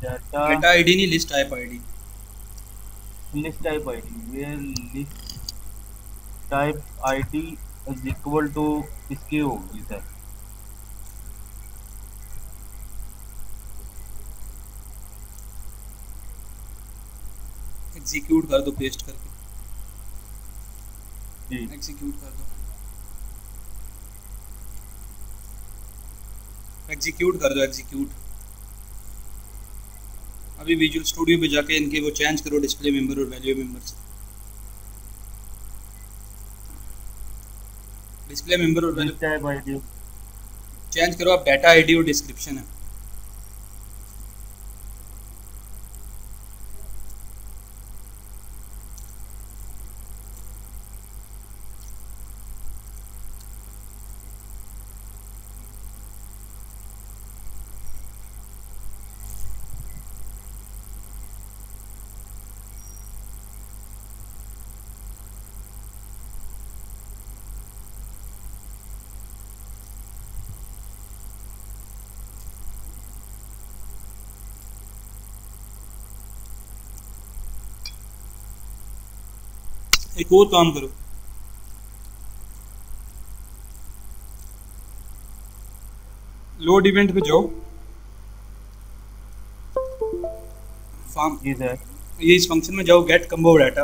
डाटा आईडी नहीं list type ID where list type ID is equal to इसकी होगी सर एग्जीक्यूट कर दो पेस्ट करके जी एग्जीक्यूट कर दो एग्जीक्यूट अभी विजुअल स्टूडियो पे जाके इनके वो चेंज करो डिस्प्ले मेंबर और वैल्यू मेंबर से डिस्प्ले मेंबर और वैल्यू चेंज करो आप डाटा आईडी और डिस्क्रिप्शन है एक और काम करो लोड इवेंट पे जाओ फार्म ये इस फंक्शन में जाओ गेट कम्बो डाटा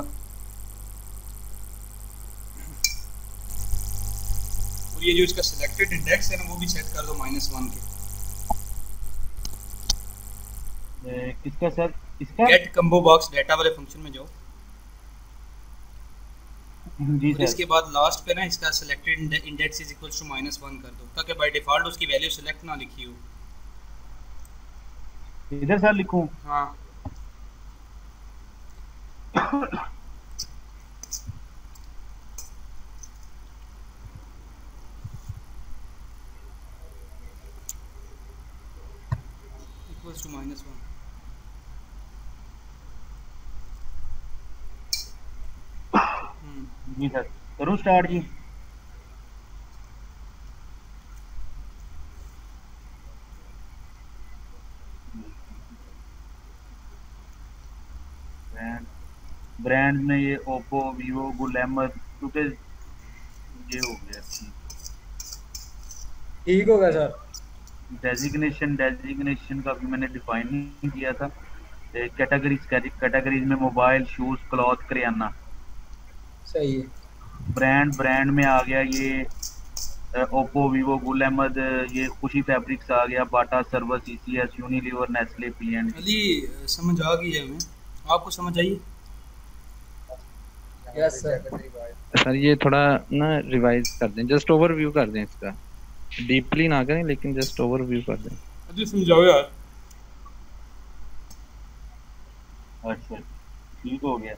और ये जो इसका सिलेक्टेड इंडेक्स है ना वो भी सेट कर दो -1 के किसका सर इसका गेट कम्बो बॉक्स डाटा वाले फंक्शन में जाओ जी सर इसके बाद लास्ट पे ना इसका selected index is equals to -1 कर दो ताकि बाय डिफॉल्ट उसकी वैल्यू सिलेक्ट ना लिखी हो इधर सर लिखूं हाँ इक्वल्स टू -1 जी सर करूँ स्टार्ट जी ब्रांड में ये ओप्पो वीवो गुलैमर क्योंकि ये हो गया ठीक हो गया सर डेजिग्नेशन का भी मैंने डिफाइन नहीं किया था कैटेगरीज में मोबाइल शूज क्लॉथ करियाना सही है ब्रांड में आ गया ये ओप्पो, वीवो, गुल अहमद, ये खुशी फैब्रिक्स आ गया, Bata service, TCS, Unilever, Nestle, PND. Ali समझ आ गई है हमें, आपको समझ आई? यस सर ये थोड़ा ना रिवाइज कर दें, जस्ट ओवरव्यू कर दें इसका, डीपली ना करें लेकिन जस्ट ओवरव्यू कर दें। अली समझाओ यार। अच्छा ठीक हो गया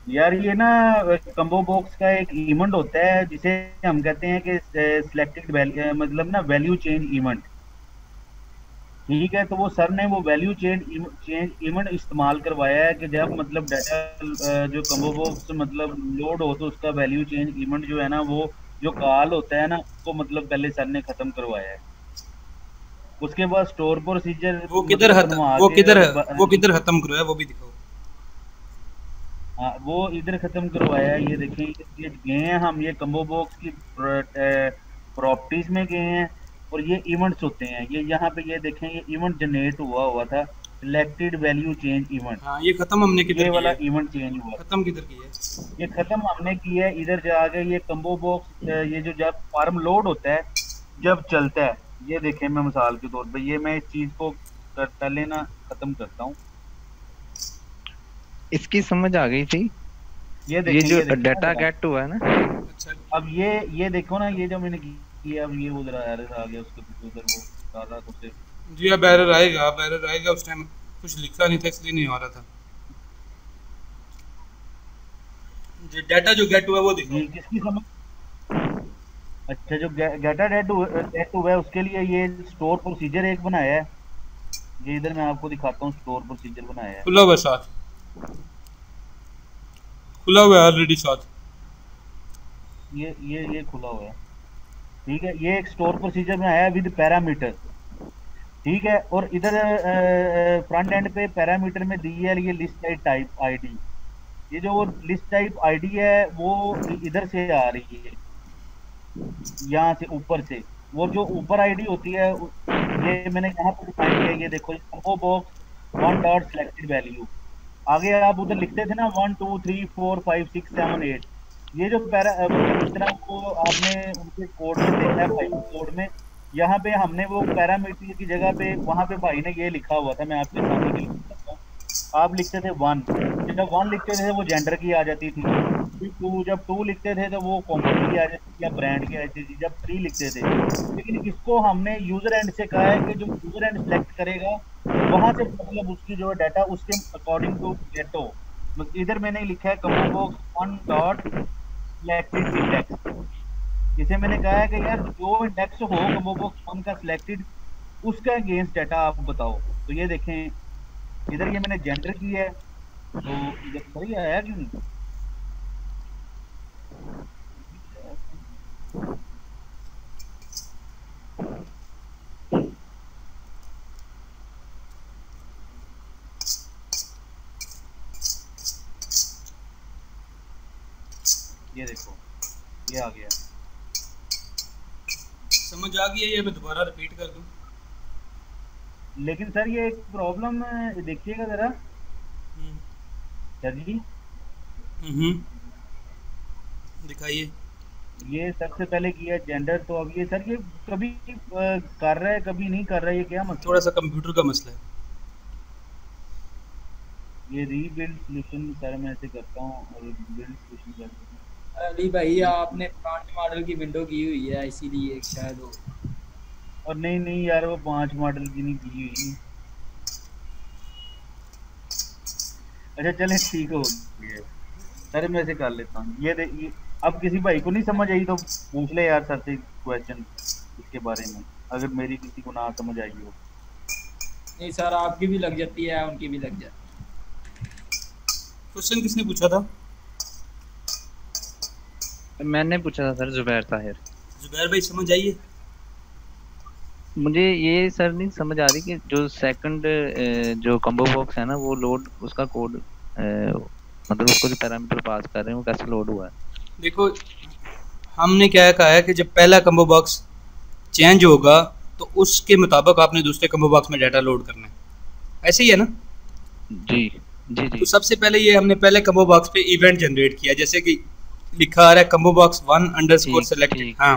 यार। ये ना कम्बो बॉक्स का एक इवेंट होता है जिसे हम कहते हैं कि सिलेक्टेड मतलब ना वैल्यू चेंज इवेंट, ठीक है। तो वो सर ने वो वैल्यू चेंज इवेंट इस्तेमाल करवाया है कि जब मतलब डाटा जो कम्बो बॉक्स मतलब लोड हो तो उसका वैल्यू चेंज इवेंट जो है ना, वो जो कॉल होता है ना, वो मतलब पहले सर ने खत्म करवाया है। उसके बाद स्टोर प्रोसीजर वो किधर खत्म करवाया वो भी दिखाओ। हाँ वो इधर खत्म करवाया है। ये देखें, ये गए हैं हम, ये कम्बो बॉक्स की प्रॉपर्टीज में गए हैं और ये इवेंट्स होते हैं। ये यहाँ पे ये देखें, ये इवेंट जनरेट हुआ था, सिलेक्टेड वैल्यू चेंज इवेंट। हाँ ये खत्म हमने किधर ये किया वाला है? इवेंट चेंज हुआ, खत्म किधर किया है? ये खत्म हमने किया है इधर जाके। ये कम्बो बॉक्स ये जो जब फार्म लोड होता है, जब चलता है, ये देखें, मैं मिसाल के तौर पे ये मैं इस चीज को पहले ना खत्म करता हूँ। इसकी समझ आ गई थी। ये जो डाटा गेट हुआ है ना, अच्छा अब ये देखो ना, ये जो मैंने किया, अब ये उधर एरर आ गया, उसके उधर वो सारा कुछ जी। अब एरर आएगा, उस टाइम कुछ लिखा नहीं था इसलिए नहीं आ रहा था। जो डाटा जो गेट हुआ वो देखो। किसकी समझ? अच्छा, जो डाटा गेट हुआ है उसके लिए ये स्टोर प्रोसीजर एक बनाया है। ये इधर मैं आपको दिखाता हूँ, स्टोर प्रोसीजर बनाया है। खुला हुआ साथ, खुला हुआ है ऑलरेडी साथ। ये खुला हुआ है, ठीक है। ये एक स्टोर प्रोसीजर में आया विद पैरामीटर, ठीक है। और इधर फ्रंट एंड पे पैरामीटर में दी है ये लिस्ट टाइप आईडी। ये जो वो लिस्ट टाइप आईडी है वो इधर से आ रही है, यहाँ से ऊपर से। वो जो ऊपर आईडी होती है ये मैंने यहाँ पर डिफाइन किया। ये देखो, combo box 1 dot selected value. आगे आप उधर लिखते थे ना 1 2 3 4 5 6 7 8। ये जो इस तरह को आपने उनके कोड में देखा है, भाई कोड में, यहाँ पे हमने वो पैरामीटर की जगह पे वहाँ पे भाई ने ये लिखा हुआ था, मैं आपके सामने भी लिख सकता हूँ। आप लिखते थे 1, जब 1 लिखते थे वो जेंडर की आ जाती थी। फिर 2, जब 2 लिखते थे तो वो कंपनी की आ जाती थी या ब्रांड की आ जाती थी। जब 3 लिखते थे, लेकिन इसको हमने यूजर एंड से कहा है कि जो यूजर एंड सेलेक्ट करेगा वहाँ से मतलब उसकी जो डाटा उसके अकॉर्डिंग टू गेट हो। इधर मैंने लिखा है combo box 1 dot selected index. इसे मैंने कहा है कि यार जो इंडेक्स हो कम्बो बॉक्स 1 का सिलेक्टेड, उसका अगेंस्ट डाटा आप बताओ। तो ये देखें, इधर ये मैंने जेंडर की है, तो इधर सही आया क्यों नहीं? ये देखो, ये आ गया। समझ आ गई है? ये मैं दोबारा रिपीट कर दूं? लेकिन सर ये एक प्रॉब्लम देखिएगा जरा सर जी। दिखाइए। ये सबसे पहले किया जेंडर, तो अब ये सर ये कभी कर रहा है कभी नहीं कर रहा है, ये क्या मतलब? थोड़ा सा कंप्यूटर का मसला है। ये रीबिल्ड सॉल्यूशन सर मैं ऐसे करता हूँ और बिल्ड सॉल्यूशन करता हूँ। अली भाई आपने पुराने मॉडल की विंडो की हुई है इसीलिए शायद हो। और नहीं यार, वो 5 मॉडल की नहीं की हुई। अच्छा चलें, ठीक हो गया सर, मैं ऐसे कर लेता हूँ। ये अब किसी भाई को नहीं समझ आई तो पूछ ले यार सर से क्वेश्चन इसके बारे में, अगर मेरी किसी को ना समझ आई हो। नहीं सर, आपकी भी लग जाती है, उनकी भी लग जाती है। क्वेश्चन किसने पूछा था? मैंने पूछा था सर, जुबैर ताहिर। जुबैर भाई समझ आई है? मुझे ये सर नहीं समझ आ रही कि जो सेकंड जो कम्बो बॉक्स है ना, वो लोड उसका कोड मतलब उसको जो पैरामीटर पास कर रहे हैं वो कैसे लोड हुआ है? देखो, हमने क्या कहा है कि जब पहला कम्बो बॉक्स चेंज होगा तो उसके मुताबिक आपने दूसरे कम्बो बॉक्स में डाटा लोड करना है, ऐसे ही है ना? जी जी जी। तो सबसे पहले ये हमने पहले कम्बो बॉक्स पे इवेंट जनरेट किया, जैसे कि लिखा आ रहा है कम्बो बॉक्स 1 अंडरस्कोर सेलेक्टेड। हाँ,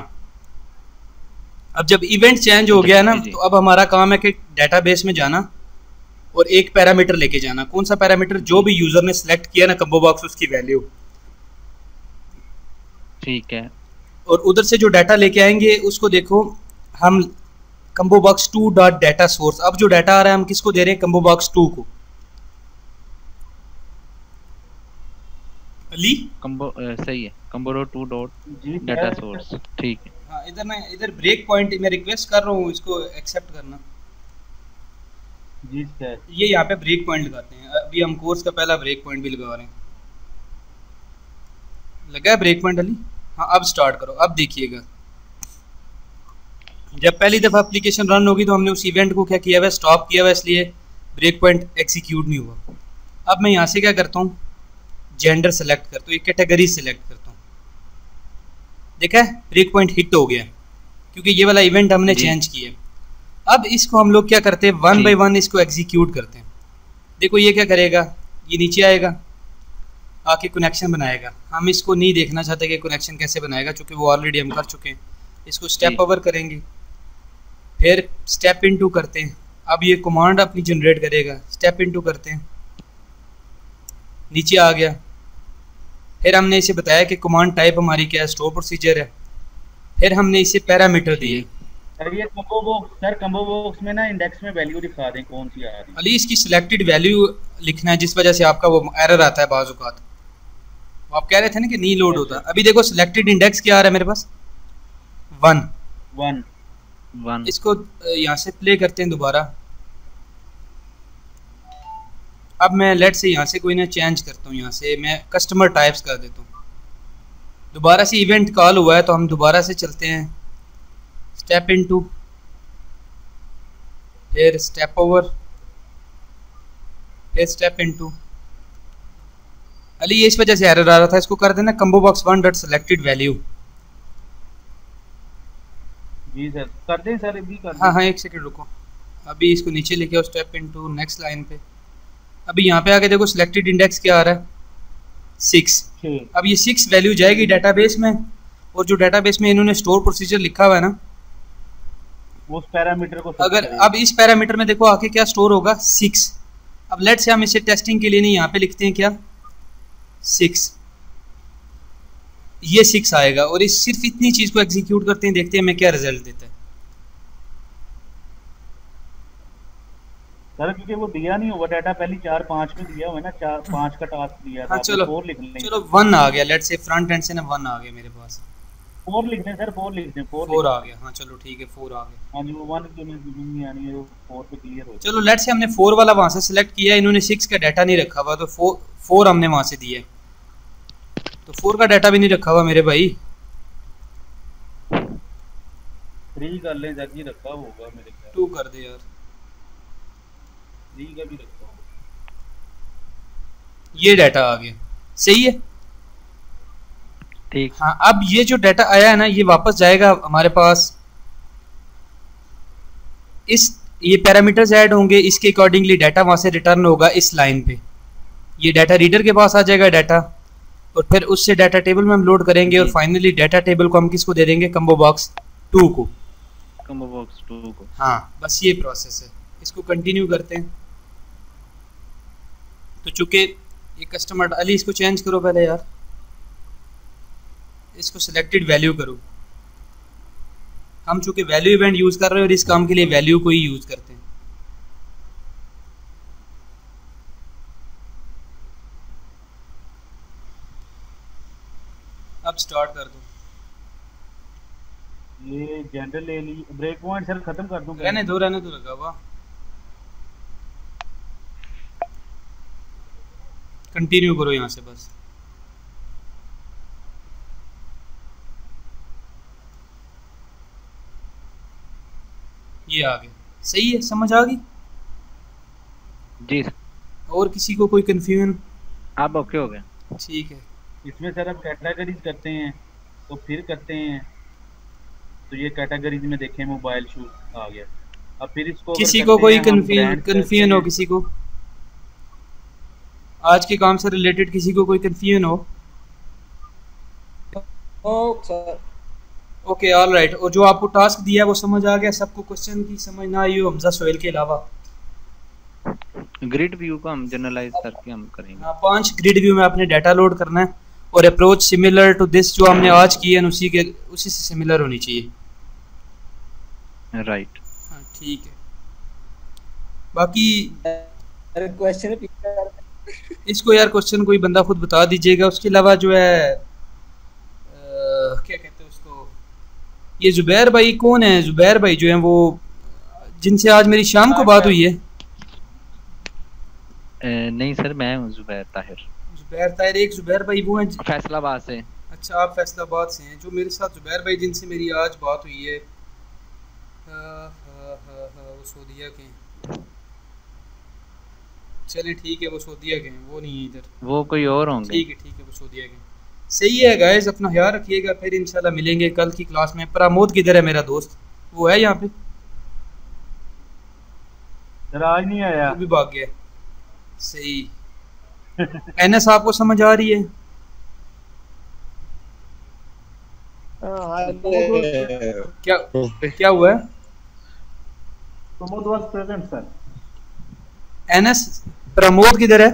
अब जब इवेंट चेंज हो गया ना, तो अब हमारा काम है कि डेटाबेस में जाना और एक पैरामीटर लेके जाना। कौन सा पैरामीटर? जो भी यूजर ने सिलेक्ट किया ना कम्बो बॉक्स, उसकी वैल्यू। ठीक है। और उधर से जो डाटा लेके आएंगे उसको देखो हम combo box 2 dot data source. अब जो डाटा आ रहा है हम किसको दे रहे हैं? कम्बो बॉक्स 2 को। अली कम्बो सही है, कम्बो 2 डॉट डाटा सोर्स। ठीक है। हाँ, इधर ना इधर ब्रेक पॉइंट मैं रिक्वेस्ट कर रहा हूँ, इसको एक्सेप्ट करना जी सर। ये यहाँ पे ब्रेक पॉइंट लगाते हैं। अभी हम कोर्स का पहला ब्रेक पॉइंट भी लगा रहे हैं। लगा है ब्रेक पॉइंट अली? हाँ, अब स्टार्ट करो। अब देखिएगा जब पहली दफ़ा एप्लीकेशन रन होगी तो हमने उस इवेंट को क्या किया हुआ? स्टॉप किया हुआ, इसलिए ब्रेक पॉइंट एग्जीक्यूट नहीं हुआ। अब मैं यहाँ से क्या करता हूँ? जेंडर सेलेक्ट करता हूँ, एक कैटेगरी सेलेक्ट करता हूँ। देखा है ब्रेक पॉइंट हिट हो गया क्योंकि ये वाला इवेंट हमने चेंज किया। अब इसको हम लोग क्या करते हैं? 1 बाय 1 इसको एग्जीक्यूट करते हैं। देखो ये क्या करेगा? ये नीचे आएगा, आके कनेक्शन बनाएगा। हम इसको नहीं देखना चाहते कि कनेक्शन कैसे बनाएगा, क्योंकि वो ऑलरेडी हम कर चुके हैं। इसको स्टेप ओवर करेंगे, फिर स्टेप इनटू करते हैं। अब ये कमांड अपनी जनरेट करेगा। स्टेप इनटू करते हैं, नीचे आ गया। फिर हमने इसे बताया कि कमांड टाइप हमारी क्या है? स्टोर प्रोसीजर है। फिर हमने इसे पैरामीटर दिए। सर ये combo box, sir combo box में ना इंडेक्स में वैल्यू दिखा दें कौन सी आ रही है। अली इसकी सिलेक्टेड वैल्यू लिखना है, जिस वजह से आपका वो एरर आता है बाज़ औक़ात। आप कह रहे थे ना कि नहीं लोड होता। अभी देखो सिलेक्टेड इंडेक्स क्या आ रहा है मेरे पास? 1। इसको यहाँ से प्ले करते हैं दोबारा। अब मैं लेट से यहाँ से कोई ना चेंज करता हूँ, यहाँ से मैं कस्टमर टाइप्स कर देता हूँ। दोबारा से इवेंट कॉल हुआ है तो हम दोबारा से चलते हैं। स्टेप इनटू, फिर स्टेप ओवर, फिर स्टेप इनटू। अली ये इस वजह से एरर आ रहा था, इसको कर देना combo box 1 dot selected value. जी सर कर दें सर, अभी कर दें। हाँ, एक सेकंड रुको। अभी इसको नीचे लेके आओ, स्टेप इनटू नेक्स्ट लाइन पे। अभी यहाँ पे आके देखो सिलेक्टेड इंडेक्स क्या आ रहा है? 6। अब ये 6 वैल्यू जाएगी डेटाबेस में, और जो डेटाबेस में इन्होंने स्टोर प्रोसीजर लिखा हुआ है ना, उस पैरामीटर को अगर अब इस पैरामीटर में देखो आके क्या स्टोर होगा? 6। अब लेट से हम इसे टेस्टिंग के लिए नहीं यहाँ पे लिखते हैं क्या? 6। ये 6 आएगा और इस सिर्फ इतनी चीज को एग्जीक्यूट करते हैं, देखते हैं मैं क्या रिजल्ट देता है। सर क्योंकि वो दिया नहीं हुआ डाटा, पहले 4-5 में दिया हुआ है ना, 4-5 का टास्क दिया था। हाँ, चलो 4 लिख लेंगे। चलो 1 आ गया। लेट से फ्रंट एंड से ना 1 आ गया मेरे पास। 4 लिख दें सर, 4 लिख दें। 4 आ गया। हाँ चलो ठीक है, 4 आ गया। हाँ जी, वो 1 क्यों नहीं आनी है, वो 4 पे क्लियर हो। चलो लेट से हमने 4 वाला वहां से सिलेक्ट किया, इन्होंने 6 का डाटा नहीं रखा हुआ, तो 4 हमने वहां से दिया। तो 4 का डाटा भी नहीं रखा हुआ मेरे भाई। 3 कर लें सर जी, रखा होगा मेरे ख्याल। 2 कर दे यार, 3 का भी रखा होगा। ये डाटा आ गया, सही है ठीक। हाँ, अब ये जो डाटा आया है ना, ये वापस जाएगा हमारे पास। ये पैरामीटर्स ऐड होंगे, इसके अकॉर्डिंगली डाटा वहां से रिटर्न होगा इस लाइन पे। ये डाटा रीडर के पास आ जाएगा डाटा, और फिर उससे डाटा टेबल में हम लोड करेंगे, और फाइनली डाटा टेबल को हम किसको दे देंगे? कम्बो बॉक्स 2 को। कम्बो बॉक्स 2 को। हाँ, बस ये प्रोसेस है। इसको कंटिन्यू करते हैं। तो चूंकि ये कस्टमर, अली इसको चेंज करो पहले यार, इसको सिलेक्टेड वैल्यू करो। हम चूंकि वैल्यू इवेंट यूज कर रहे हैं और इस काम के लिए वैल्यू को ही यूज करते हैं। अब स्टार्ट कर दो। ये जेंडर ले ली, ब्रेक पॉइंट सर खत्म कर दूं? रहने दो लगा हुआ। कंटिन्यू करो यहाँ से बस। ये आ गया, सही है, समझ आ गई जी। और किसी को कोई कंफ्यूजन? आप ओके हो गए? ठीक है। इसमें सर अब कैटेगरीज करते हैं, तो फिर करते हैं, तो ये कैटेगरीज में देखें मोबाइल शूज आ गया। अब फिर इसको किसी को कोई कंफ्यूजन हो, किसी को आज के काम से रिलेटेड किसी को कोई कंफ्यूजन हो? ओ सर ओके ऑल राइट। और जो आपको टास्क दिया है वो समझ आ गया सबको? क्वेश्चन की समझ ना आई हो हमजा सोहेल के अलावा? ग्रिड व्यू को हम जनरलाइज करके हम करेंगे। हाँ 5 ग्रिड व्यू में आपने डाटा लोड करना है और अप्रोच सिमिलर टू दिस जो हमने आज की है उसी से सिमिलर होनी चाहिए। राइट हाँ ठीक है। बाकी क्वेश्चन इसको यार क्वेश्चन कोई बंदा खुद बता दीजिएगा। उसके अलावा जो है क्या कहते हैं उसको, ये जुबैर भाई कौन है? जुबैर भाई जो है वो जिनसे आज मेरी शाम को बात हुई है। नहीं सर मैं हूँ जुबैर ताहिर। जुबैर ताहिर एक जुबैर भाई वो हैं फैसलाबाद से। अच्छा आप फैसलाबाद से हैं। जो मेरे साथ जुबैर भाई जिनसे मेरी आज बात हुई है वो सऊदीया के हैं। चलिए ठीक है वो सऊदीया के हैं, वो नहीं है इधर, वो कोई और होंगे। ठीक है वो सऊदीया के हैं। सही है गाइस अपना ख्याल रखिएगा, फिर इंशाल्लाह मिलेंगे कल की क्लास में। प्रमोद किधर है मेरा दोस्त? वो है यहाँ पे? आज नहीं आया, वो भी भाग गया। सही एनएस आपको समझ आ रही है? क्या हुआ है? Pramod was present sir. NS Pramod किधर है?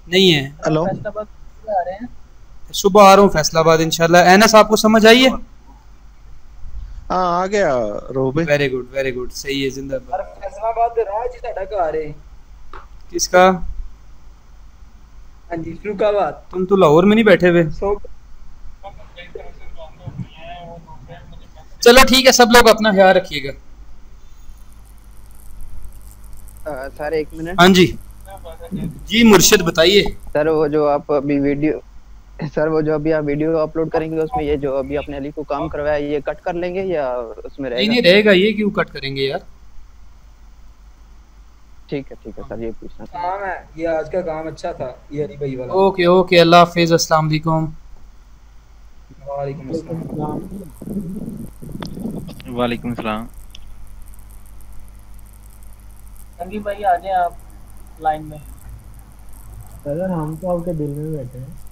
नहीं है। हेलो सुबह आ रहा हूँ फैसलाबाद इंशाल्लाह। एनएस आपको समझ आई है? हाँ आ गया रोबे। वेरी गुड सही है जिंदाबाद। फैसलाबाद राज ही साडा घर है। किसका? हाँ जी फरुखाबाद। तुम तो लाहौर में नहीं बैठे हुए? चलो ठीक है सब लोग अपना ख्याल रखिएगा। Sir 1 minute. हाँ जी मुर्शिद बताइए। सर वो जो आप अभी आप वीडियो अपलोड करेंगे उसमें ये जो अभी आपने अली को काम करवाया ये कट कर लेंगे या उसमें रहेगा? नहीं रहेगा, ये क्यों कट करेंगे यार। ठीक है सर ये पूछना था। काम है ये आज का काम अच्छा था ये अली भाई वाला। ओके अल्लाह हाफिज अस्सलाम वालेकुम। वालेकुम सलाम। भाई आ जाए आप लाइन में। सर हम तो आपके दिल में बैठे हैं।